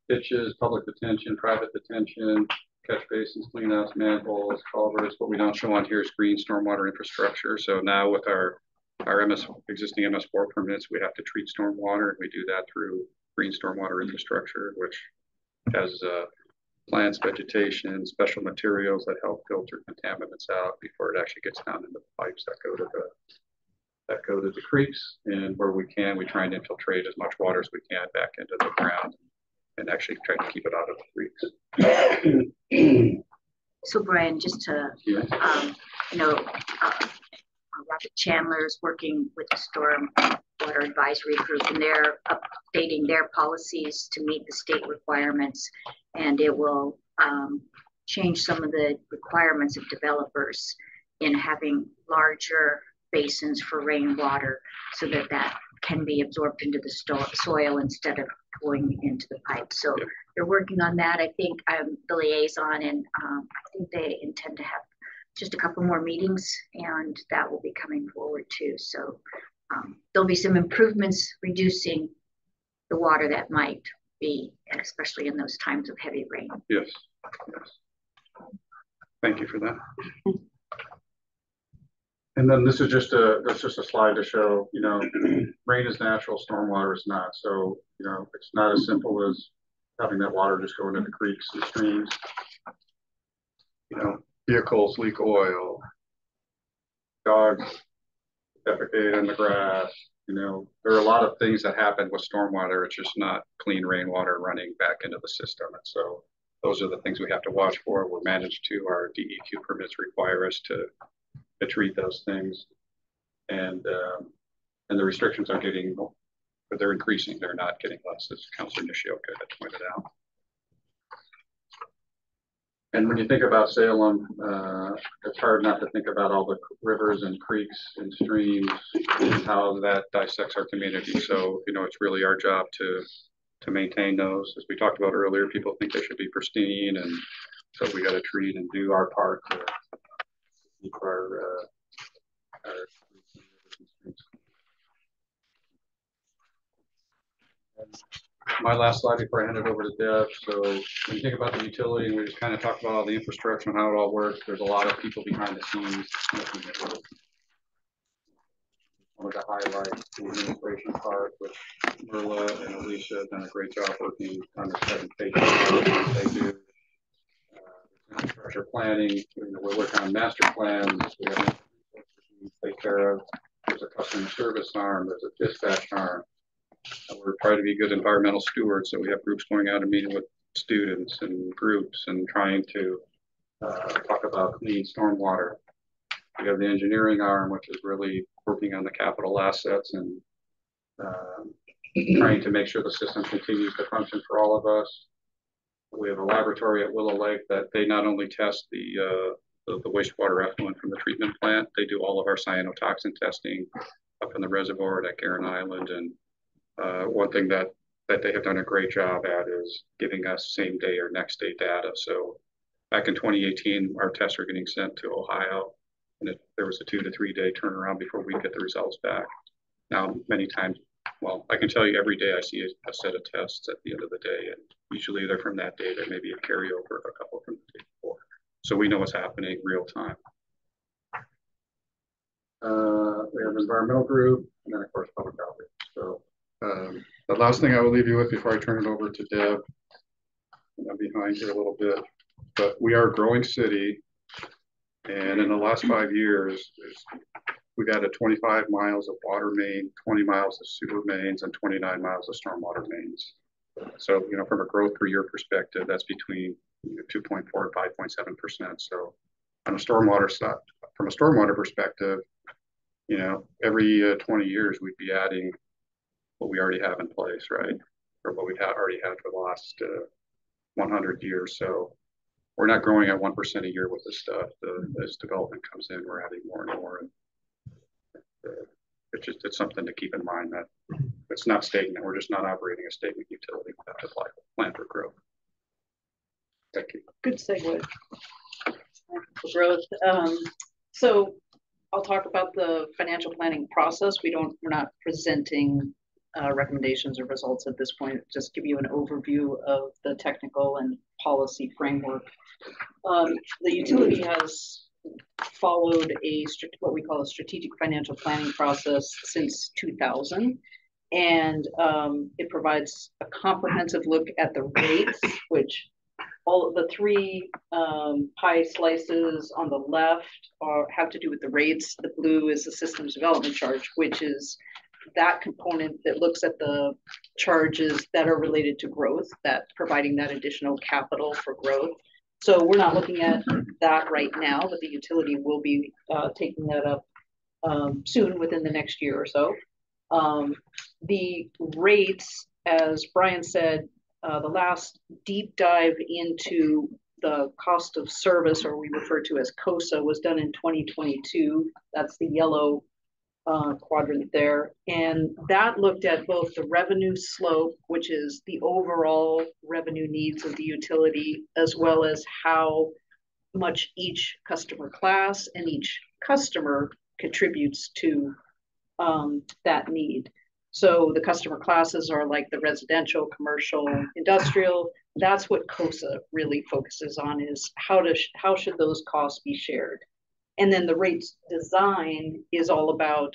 ditches, public detention, private detention, catch basins, cleanouts, manholes, culverts. What we don't show on here is green stormwater infrastructure. So now with our existing MS4 permits, we have to treat stormwater, and we do that through green stormwater infrastructure, which has plants, vegetation, special materials that help filter contaminants out before it actually gets down into the pipes that go to the creeks. And where we can, we try and infiltrate as much water as we can back into the ground, and actually try to keep it out of the creeks. So Brian, just to, Robert Chandler is working with the Storm Water Advisory Group, and they're updating their policies to meet the state requirements, and it will change some of the requirements of developers in having larger basins for rainwater, so that can be absorbed into the soil instead of going into the pipe. So they're working on that. I think I'm the liaison, and I think they intend to have just a couple more meetings, and that will be coming forward too. So there'll be some improvements, reducing the water that might be, especially in those times of heavy rain. Yes. Yes. Thank you for that. And then this is just that's just a slide to show, you know, rain is natural, stormwater is not. So, you know, it's not as simple as having that water just go into the creeks and streams. You know, vehicles leak oil, dogs defecate in the grass. You know, there are a lot of things that happen with stormwater. It's just not clean rainwater running back into the system. And so those are the things we have to watch for. We're managed to, our DEQ permits require us to treat those things. And the restrictions are getting, but they're increasing. They're not getting less, as Councilor Nishioka had pointed out. And when you think about Salem, it's hard not to think about all the rivers and creeks and streams and how that dissects our community. So, you know, it's really our job to maintain those. As we talked about earlier, people think they should be pristine, and so we got to treat and do our part to keep our my last slide before I hand it over to Deb. So when you think about the utility, and we just kind of talked about all the infrastructure and how it all works, there's a lot of people behind the scenes making it work. I wanted to highlight the administration part, which Merla and Alicia have done a great job working on the presentation. They do infrastructure planning. You know, we're working on master plans. We have to take care of. There's a customer service arm. There's a dispatch arm. We're trying to be good environmental stewards, so we have groups going out and meeting with students and groups and trying to talk about clean stormwater. We have the engineering arm, which is really working on the capital assets and trying to make sure the system continues to function for all of us. We have a laboratory at Willow Lake that they not only test the wastewater effluent from the treatment plant, they do all of our cyanotoxin testing up in the reservoir at Guerin Island. And one thing that they have done a great job at is giving us same day or next day data. So back in 2018, our tests were getting sent to Ohio, and there was a 2 to 3 day turnaround before we get the results back. Now, many times, well, I can tell you every day I see a set of tests at the end of the day, and usually they're from that day. There may be a carryover of a couple from the day before. So we know what's happening real time. We have environmental group, and then of course public outreach. So the last thing I will leave you with before I turn it over to Deb, and I'm behind here a little bit, but we are a growing city, and in the last 5 years, we've added 25 miles of water main, 20 miles of sewer mains, and 29 miles of stormwater mains. So, you know, from a growth per year perspective, that's between 2.4 and 5.7%. So on a stormwater side, from a stormwater perspective, you know, every 20 years, we'd be adding what we already have in place, right? Or what we already had for the last 100 years. So we're not growing at 1% a year with this stuff. As development comes in, we're adding more and more. And it's something to keep in mind that it's not stagnant. We're just not operating a stagnant utility. We have to plan for growth. Thank you. Good segue for growth. So I'll talk about the financial planning process. We're not presenting recommendations or results at this point. Just give you an overview of the technical and policy framework. The utility has followed what we call a strategic financial planning process since 2000. And it provides a comprehensive look at the rates, which all of the three pie slices on the left have to do with the rates. The blue is the systems development charge, which is that component that looks at the charges that are related to growth, that providing that additional capital for growth. So we're not looking at that right now, but the utility will be taking that up soon, within the next year or so. The rates, as Brian said, the last deep dive into the cost of service, or we refer to as COSA, was done in 2022. That's the yellow quadrant there. And that looked at both the revenue slope, which is the overall revenue needs of the utility, as well as how much each customer class and each customer contributes to that need. So the customer classes are like the residential, commercial, industrial. That's what COSA really focuses on, is how should those costs be shared? And then the rates design is all about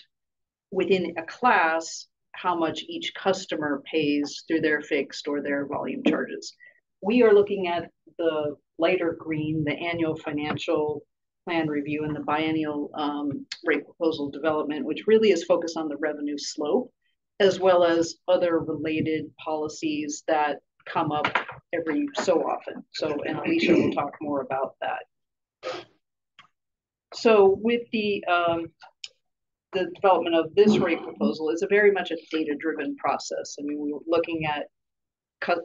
within a class, how much each customer pays through their fixed or their volume charges. We are looking at the lighter green, the annual financial plan review and the biennial rate proposal development, which really is focused on the revenue slope, as well as other related policies that come up every so often. So, and Alicia will talk more about that. So with the development of this rate proposal, is a very much a data-driven process. I mean, we were looking at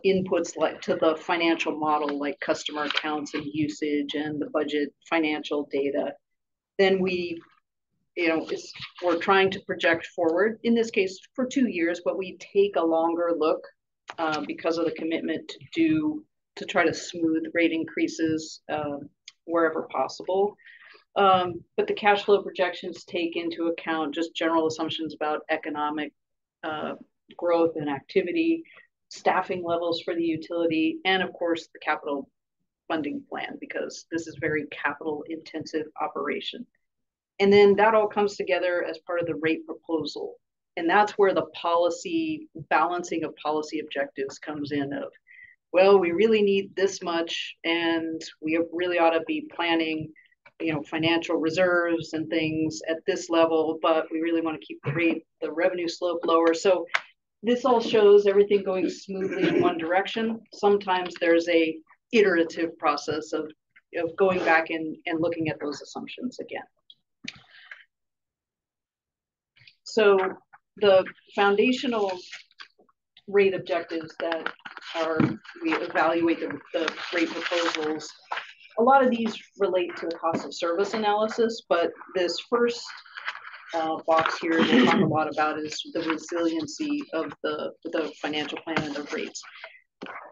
inputs like to the financial model, like customer accounts and usage and the budget financial data. Then we, we're trying to project forward, in this case for 2 years, but we take a longer look because of the commitment to try to smooth rate increases wherever possible. But the cash flow projections take into account just general assumptions about economic growth and activity, staffing levels for the utility, and of course the capital funding plan, because this is very capital intensive operation. And then that all comes together as part of the rate proposal. And that's where the policy balancing of policy objectives comes in of, well, we really need this much, and we really ought to be planning financial reserves and things at this level, but we really want to keep the revenue slope lower. So this all shows everything going smoothly in one direction. Sometimes there's a iterative process of going back and looking at those assumptions again. So the foundational rate objectives that we evaluate the rate proposals. A lot of these relate to the cost of service analysis, but this first box here we'll talk a lot about is the resiliency of the financial plan and the rates.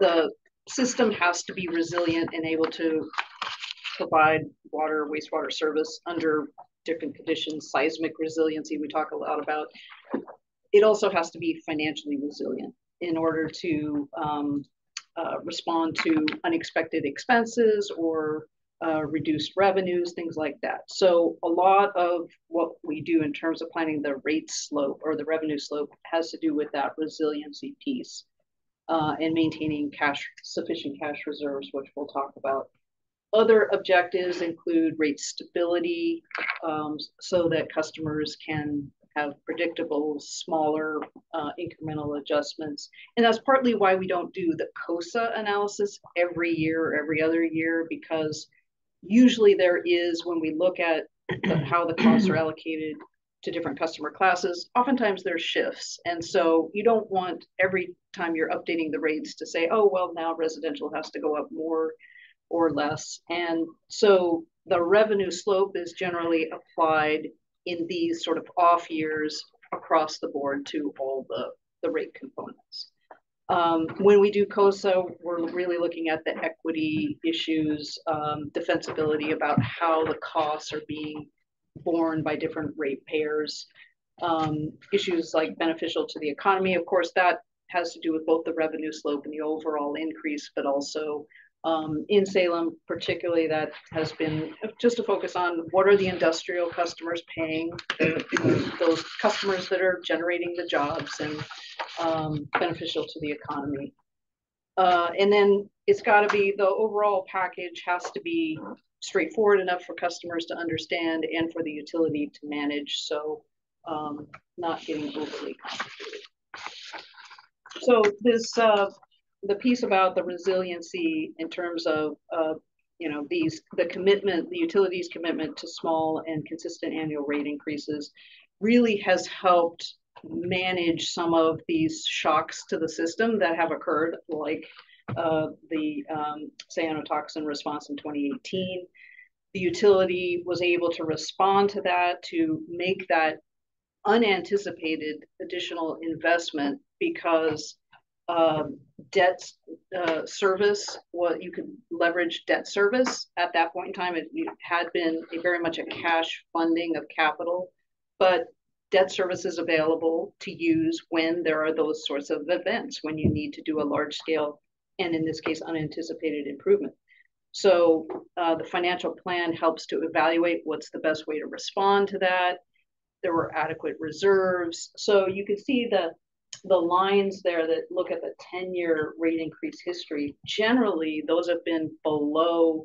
The system has to be resilient and able to provide water, wastewater service under different conditions. Seismic resiliency we talk a lot about. It also has to be financially resilient in order to respond to unexpected expenses or reduced revenues, things like that. So a lot of what we do in terms of planning the rate slope or the revenue slope has to do with that resiliency piece and maintaining sufficient cash reserves, which we'll talk about. Other objectives include rate stability, so that customers can have predictable, smaller incremental adjustments. And that's partly why we don't do the COSA analysis every year or every other year, because usually there is, when we look at how the costs are allocated to different customer classes, oftentimes there's shifts. And so you don't want every time you're updating the rates to say, oh, well, now residential has to go up more or less. And so the revenue slope is generally applied in these sort of off years across the board to all the rate components. When we do COSA, we're really looking at the equity issues, defensibility about how the costs are being borne by different ratepayers, issues like beneficial to the economy. Of course, that has to do with both the revenue slope and the overall increase, but also in Salem, particularly, that has been just a focus on what are the industrial customers paying, those customers that are generating the jobs and beneficial to the economy. And then it's got to be, the overall package has to be straightforward enough for customers to understand and for the utility to manage, so not getting overly complicated. So this the piece about the resiliency in terms of the utilities commitment to small and consistent annual rate increases really has helped manage some of these shocks to the system that have occurred, like the cyanotoxin response in 2018. The utility was able to respond to that, to make that unanticipated additional investment, because debt service, you could leverage debt service at that point in time. It had been very much a cash funding of capital, but debt services available to use when there are those sorts of events, when you need to do a large scale, and in this case, unanticipated improvement. So the financial plan helps to evaluate what's the best way to respond to that. There were adequate reserves. So you can see the lines there that look at the 10-year rate increase history. Generally, those have been below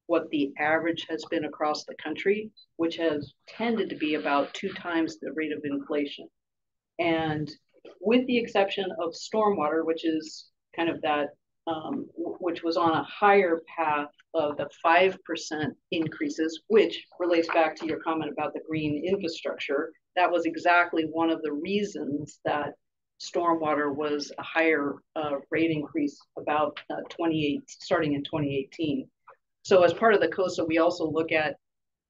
what the average has been across the country, which has tended to be about 2 times the rate of inflation. And with the exception of stormwater, which is kind of that, which was on a higher path of the 5% increases, which relates back to your comment about the green infrastructure. That was exactly one of the reasons that stormwater was a higher rate increase about starting in 2018. So as part of the COSA, we also look at,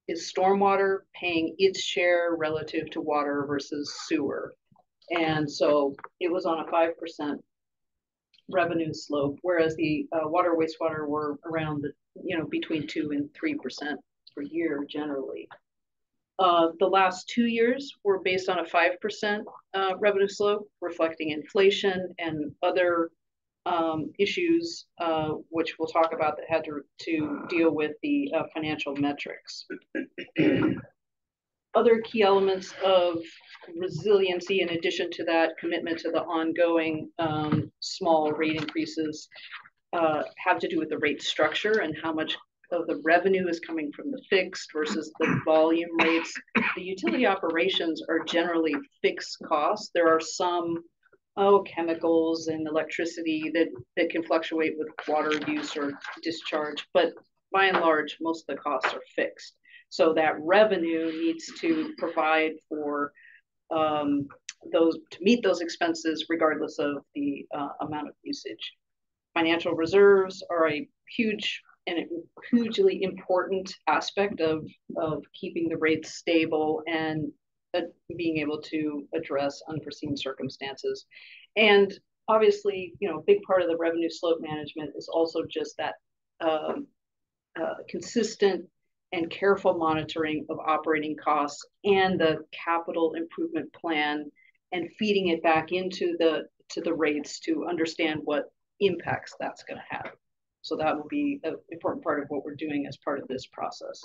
is stormwater paying its share relative to water versus sewer? And so it was on a 5% revenue slope, whereas the water wastewater were around the, between 2 and 3% per year generally. The last 2 years were based on a 5% revenue slope, reflecting inflation and other issues, which we'll talk about, that had to deal with the financial metrics. Other key elements of resiliency, in addition to that commitment to the ongoing small rate increases, have to do with the rate structure and how much of the revenue is coming from the fixed versus the volume rates. The utility operations are generally fixed costs. There are some chemicals and electricity that can fluctuate with water use or discharge, but by and large, most of the costs are fixed. So that revenue needs to provide for to meet those expenses regardless of the amount of usage. Financial reserves are a huge and hugely important aspect of keeping the rates stable and being able to address unforeseen circumstances. And obviously, a big part of the revenue slope management is also just that consistent and careful monitoring of operating costs and the capital improvement plan, and feeding it back into the rates to understand what impacts that's going to have. So that will be an important part of what we're doing as part of this process.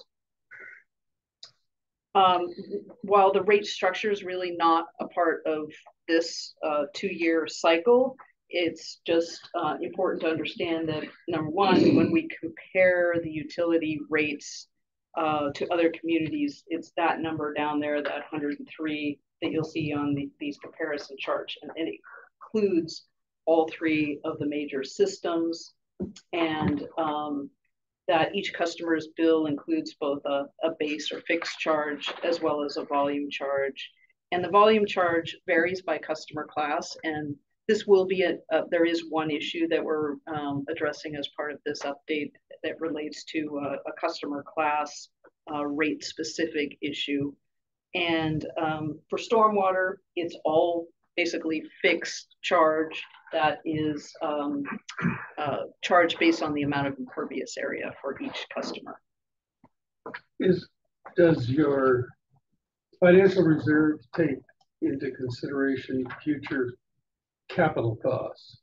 While the rate structure is really not a part of this 2-year cycle, it's just important to understand that, number one, when we compare the utility rates to other communities, it's that number down there, that 103 that you'll see on these comparison charts, and it includes all 3 of the major systems, and that each customer's bill includes both a base or fixed charge as well as a volume charge. And the volume charge varies by customer class, and this will be there is one issue that we're addressing as part of this update that relates to a customer class rate specific issue. And for stormwater, it's all basically fixed charge that is charged based on the amount of impervious area for each customer. Does your financial reserve take into consideration future capital costs,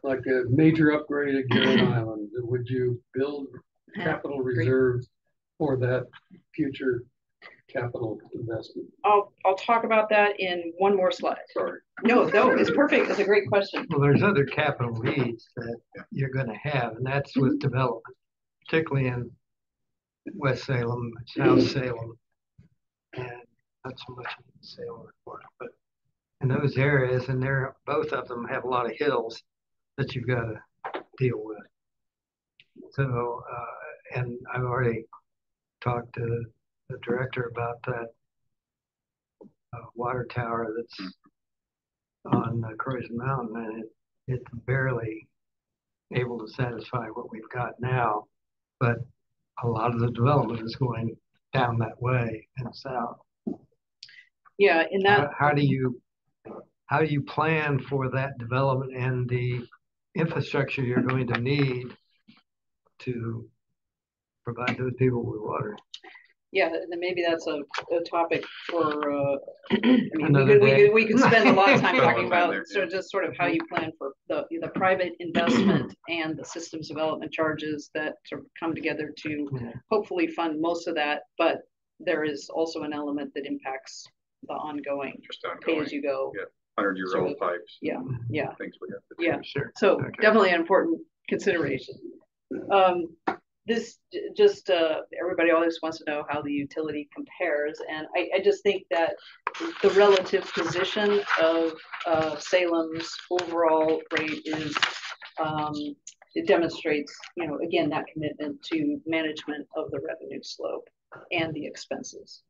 like a major upgrade at Garrett Island? Would you build capital reserves for that future capital investment? I'll talk about that in one more slide. Sorry. No, it's perfect. It's a great question. Well, there's other capital needs that you're going to have, and that's with development, particularly in West Salem, South Salem, and not so much in Salem, but in those areas, and both of them have a lot of hills that you've got to deal with. So, and I've already talked to the director about that water tower that's on Crozier Mountain, and it's barely able to satisfy what we've got now, but a lot of the development is going down that way and south. Yeah, in that. How do you plan for that development and the infrastructure you're going to need to provide those people with water? Yeah, then maybe that's a topic for, I mean, Another day. we could spend a lot of time Spend a lot talking of time about, there, so just sort of how you plan for the private investment and the systems development charges that sort of come together to hopefully fund most of that, but there is also an element that impacts the ongoing, pay as you go. Yeah, 100-year-old pipes. Yeah, yeah. Things we have to do. Yeah, Sure. so Okay. definitely an important consideration. This just everybody always wants to know how the utility compares, and I just think that the relative position of Salem's overall rate is it demonstrates, you know, again, that commitment to management of the revenue slope and the expenses.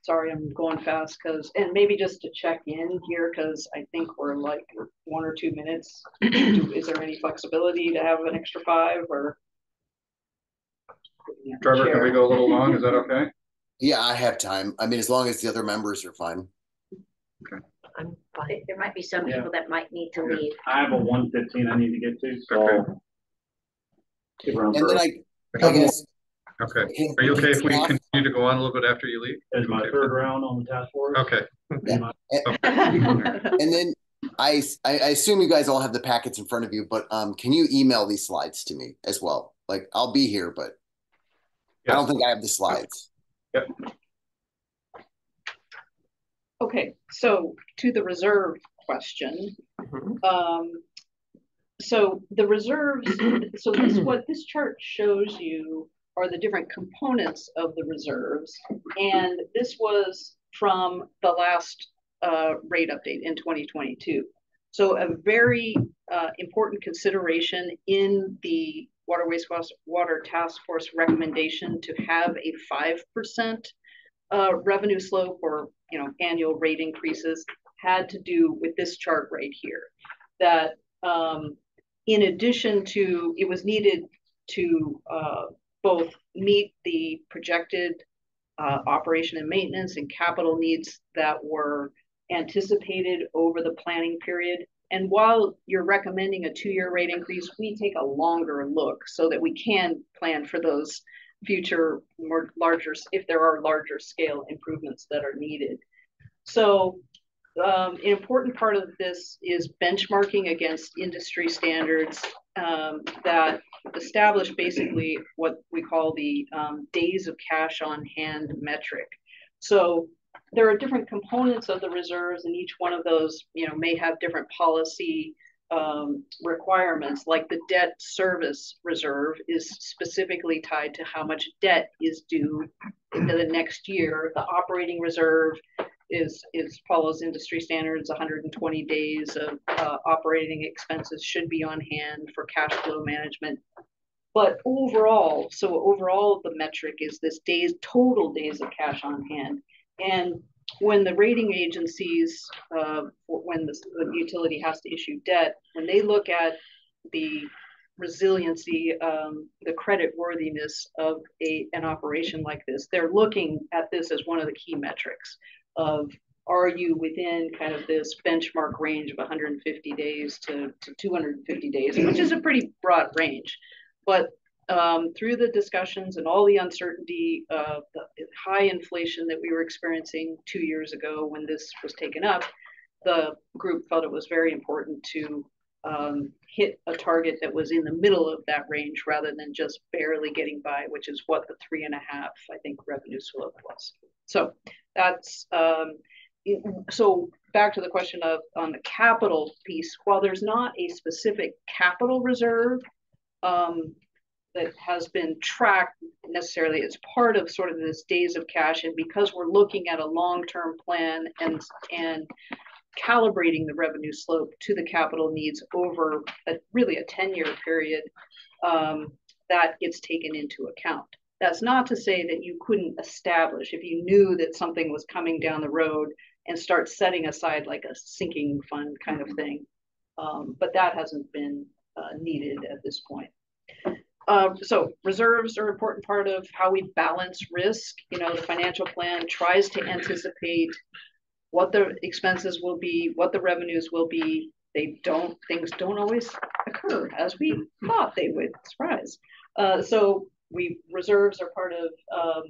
Sorry, I'm going fast and maybe just to check in here, because I think we're like 1 or 2 minutes. Is there any flexibility to have an extra 5 or? Trevor, can we go a little long? Is that okay? Yeah, I have time. I mean, as long as the other members are fine. Okay. I'm fine. There might be some people that might need to leave. I have a 1:15 I need to get to, so. Okay. And then I guess. Okay. Are you okay if we continue to go on a little bit after you leave? Is my third round on the task force. Okay. Yeah. And then I assume you guys all have the packets in front of you, but can you email these slides to me as well? Like, I'll be here, but I don't think I have the slides. Yep. Okay, so to the reserve question. So the reserves, so what this chart shows you are the different components of the reserves. And this was from the last rate update in 2022. So a very important consideration in the Water-Wastewater Task Force recommendation to have a 5% revenue slope or, you know, annual rate increases had to do with this chart right here. That in addition to, it was needed to both meet the projected operation and maintenance and capital needs that were anticipated over the planning period. And while you're recommending a 2-year rate increase, we take a longer look so that we can plan for those future more larger, if there are larger scale improvements that are needed. So an important part of this is benchmarking against industry standards that establish basically what we call the days of cash on hand metric. So there are different components of the reserves, and each one of those, you know, may have different policy requirements. Like the debt service reserve is specifically tied to how much debt is due into the next year. The operating reserve is follows industry standards. 120 days of operating expenses should be on hand for cash flow management. But overall, the metric is this total days of cash on hand. And when the rating agencies, when the utility has to issue debt, when they look at the resiliency, the credit worthiness of an operation like this, they're looking at this as one of the key metrics of, are you within kind of this benchmark range of 150 days to 250 days, which is a pretty broad range. But through the discussions and all the uncertainty of the high inflation that we were experiencing 2 years ago when this was taken up, the group felt it was very important to hit a target that was in the middle of that range rather than just barely getting by, which is what the 3.5, I think, revenue slope was. So that's so back to the question of on the capital piece. While there's not a specific capital reserve that has been tracked necessarily, it's part of sort of this days of cash, and because we're looking at a long-term plan and calibrating the revenue slope to the capital needs over really a 10-year period, that gets taken into account. That's not to say that you couldn't establish, if you knew that something was coming down the road, and start setting aside like a sinking fund kind of thing. But that hasn't been needed at this point. So reserves are an important part of how we balance risk. You know, the financial plan tries to anticipate what the expenses will be, what the revenues will be. Things don't always occur as we thought they would. Surprise. So reserves are part of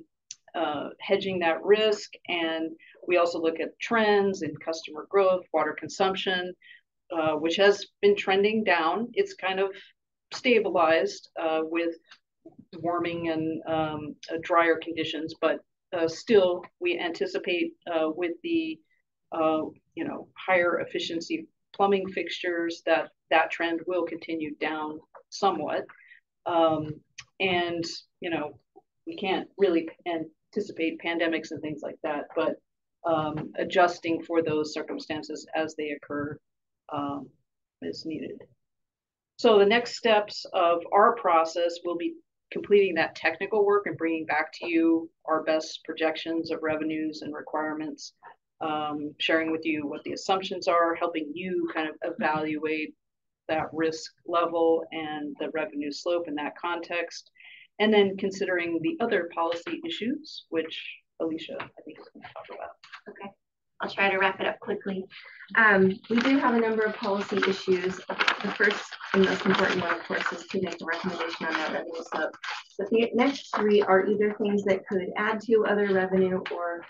hedging that risk. And we also look at trends in customer growth, water consumption, which has been trending down. It's kind of stabilized with warming and drier conditions, but still we anticipate with the higher efficiency plumbing fixtures that trend will continue down somewhat. And we can't really anticipate pandemics and things like that, but adjusting for those circumstances as they occur is needed. So the next steps of our process will be completing that technical work and bringing back to you our best projections of revenues and requirements, sharing with you what the assumptions are, helping you kind of evaluate that risk level and the revenue slope in that context, and then considering the other policy issues, which Alicia, I think, is going to talk about. Okay, I'll try to wrap it up quickly. We do have a number of policy issues. The first and most important one, of course, is to make a recommendation on that revenue slope. But the next three are either things that could add to other revenue or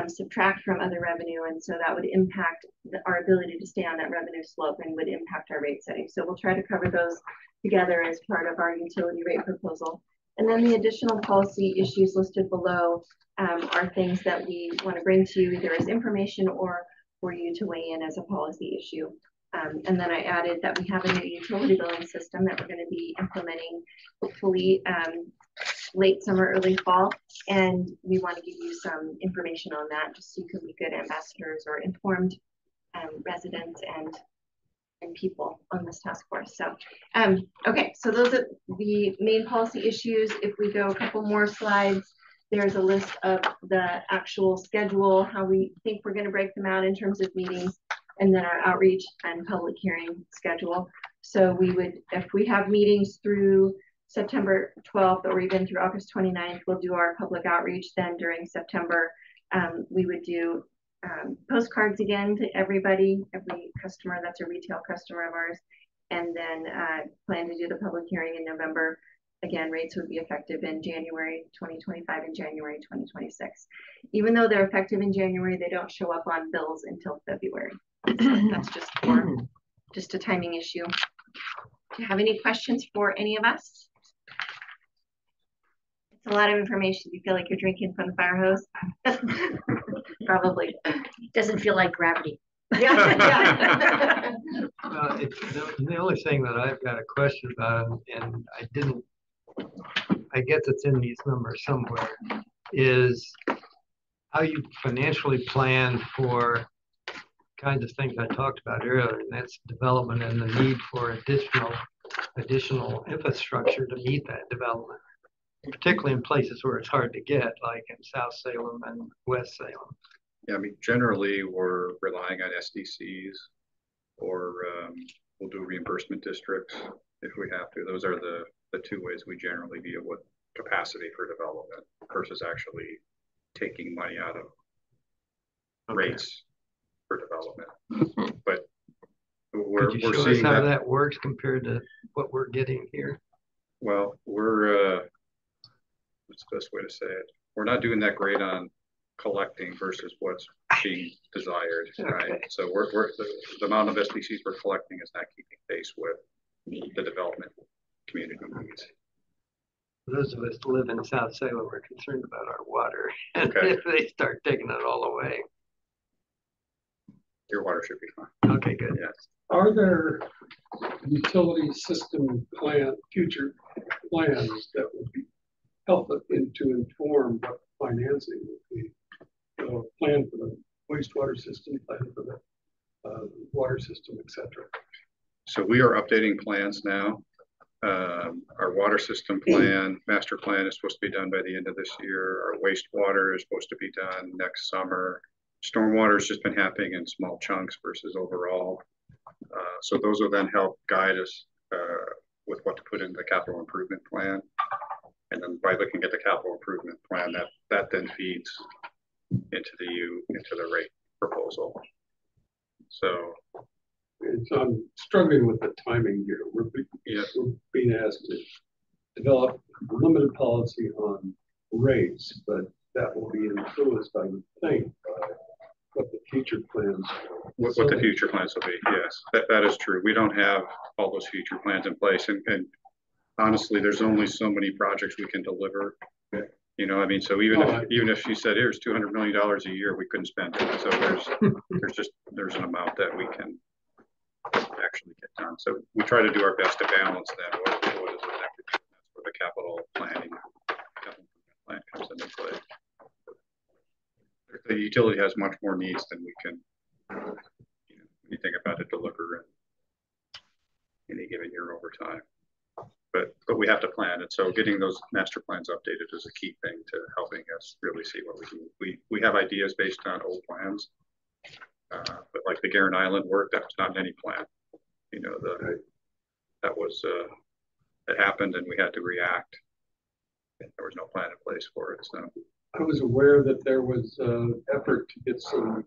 subtract from other revenue, and so that would impact our ability to stay on that revenue slope and would impact our rate setting. So we'll try to cover those together as part of our utility rate proposal. And then the additional policy issues listed below are things that we want to bring to you either as information or for you to weigh in as a policy issue. And then I added that we have a new utility billing system that we're going to be implementing hopefully late summer, early fall, and we want to give you some information on that just so you can be good ambassadors or informed residents and people on this task force. So okay, so those are the main policy issues. If we go a couple more slides, there's a list of the actual schedule, how we think we're going to break them out in terms of meetings, and then our outreach and public hearing schedule. So we would, if we have meetings through September 12th or even through August 29th, we'll do our public outreach. Then during September, we would do postcards again to everybody, every customer that's a retail customer of ours, and then plan to do the public hearing in November. Again, rates would be effective in January 2025 and January 2026. Even though they're effective in January, they don't show up on bills until February. That's just a timing issue. Do you have any questions for any of us? It's a lot of information. Do you feel like you're drinking from the fire hose? Probably. Doesn't feel like gravity. The only thing that I've got a question about, and I guess it's in these numbers somewhere, is how you financially plan for kinds of things I talked about earlier, and that's development and the need for additional infrastructure to meet that development, particularly in places where it's hard to get, like in South Salem and West Salem. Yeah, I mean, generally we're relying on SDCs, or we'll do reimbursement districts if we have to. Those are the two ways we generally deal with capacity for development versus actually taking money out of rates for development. But we're show seeing us how that works compared to what we're getting here. Well, we're what's the best way to say it? We're not doing that great on collecting versus what's being desired, right? So the amount of SDCs we're collecting is not keeping pace with the development community needs. Those of us who live in South Salem are concerned about our water. Okay. If they start taking it all away. Your water should be fine. Okay, good. Yes. Are there utility system future plans that would be helpful to inform what financing would be? Plan for the wastewater system, plan for the water system, etc. So we are updating plans now. Our water system plan, master plan, is supposed to be done by the end of this year. Our wastewater is supposed to be done next summer. Stormwater has just been happening in small chunks versus overall. So those will then help guide us with what to put in the capital improvement plan. And then by looking at the capital improvement plan, that then feeds into the rate proposal. So I'm struggling with the timing here. We're being asked to develop limited policy on rates, but that will be influenced, I would think, by what the future plans. What the future plans will be, yes, that is true. We don't have all those future plans in place, and honestly, there's only so many projects we can deliver. You know, I mean, so even if she said, here's $200 million a year, we couldn't spend it. So there's an amount that we can actually get done. So we try to do our best to balance that. What is it that we do? That's where the capital plan comes into play. The utility has much more needs than we can, when you think about it, deliver in any given year over time. But we have to plan it. So getting those master plans updated is a key thing to helping us really see what we do. We have ideas based on old plans, but like the Guerin Island work, that was not any plan. You know, that was it happened and we had to react. There was no plan in place for it. So I was aware that there was effort to get some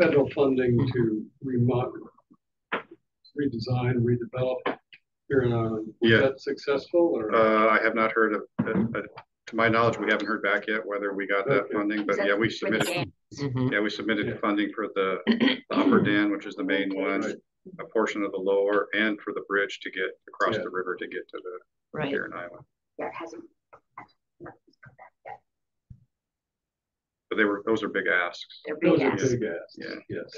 federal funding to remodel, redesign, redevelop Guerin Island. Was that successful? Or? I have not heard of it. To my knowledge, we haven't heard back yet whether we got that funding. But yeah, we submitted. Yeah, we submitted funding for the upper dam, which is the main one, a portion of the lower, and for the bridge to get across the river to get to the Guerin Island. Yeah, it hasn't. But those are big asks. They're big asks. Big asks. Yeah. Yes.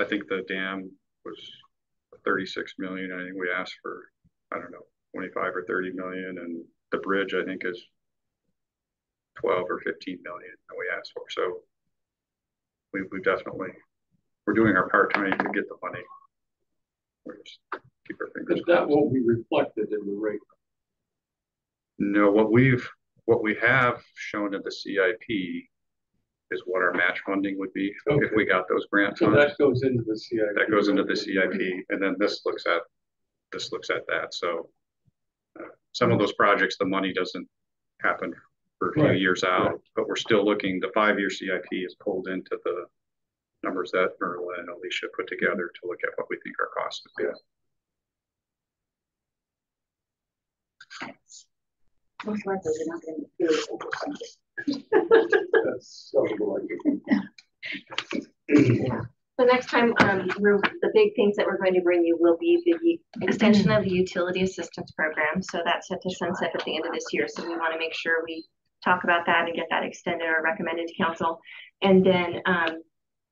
I think the dam was 36 million. I think we asked for, I don't know, 25 or 30 million, and the bridge I think is 12 or 15 million that we asked for. So we definitely, we're doing our part to get the money. We're just keep our fingers crossed. That won't be reflected in the rate. No, what we have shown in the CIP is what our match funding would be if we got those grant funds. So that goes into the CIP. That goes into the CIP, and then this looks at that. So some of those projects, the money doesn't happen for a few years out, but we're still looking. The 5-year CIP is pulled into the numbers that Merle and Alicia put together to look at what we think our costs would be. Most likely they're not going to do it. That's so The next time, the big things that we're going to bring you will be the extension of the utility assistance program. So that's set to sunset at the end of this year. So we want to make sure we talk about that and get that extended or recommended to council. And then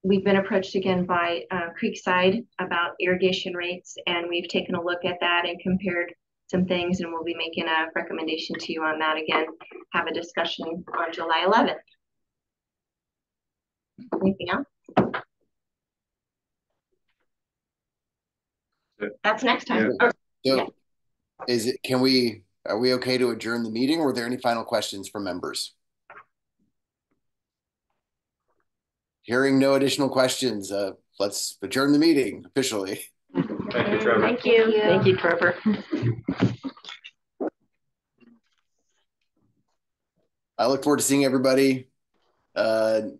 we've been approached again by Creekside about irrigation rates, and we've taken a look at that and compared some things, and we'll be making a recommendation to you on that again. Have a discussion on July 11th. Anything else? That's next time. So are we okay to adjourn the meeting, or are there any final questions from members? Hearing no additional questions, let's adjourn the meeting officially. Thank you, Trevor. Thank you. Thank you, Trevor. I look forward to seeing everybody on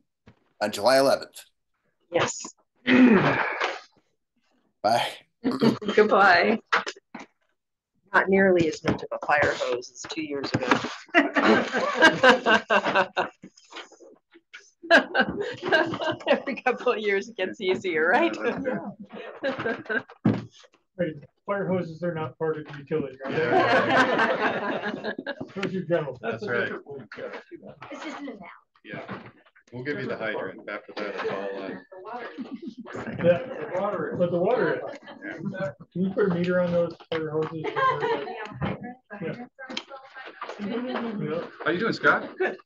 July 11th. Yes. Bye. Goodbye. Not nearly as much of a fire hose as 2 years ago. Every couple of years it gets easier, right? Fire hoses are not part of the utility, are they? Those are general. That's right. This isn't an now. Yeah. We'll give you the hydrant. After that, it's all on. But the water. Yeah. Can you put a meter on those fire hoses? Yeah. How you doing, Scott? Good.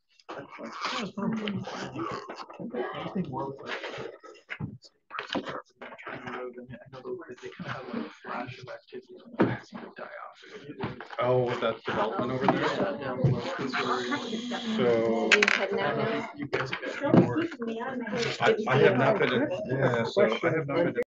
Oh, with that development over there? So I have not been. Yeah, so I have not been.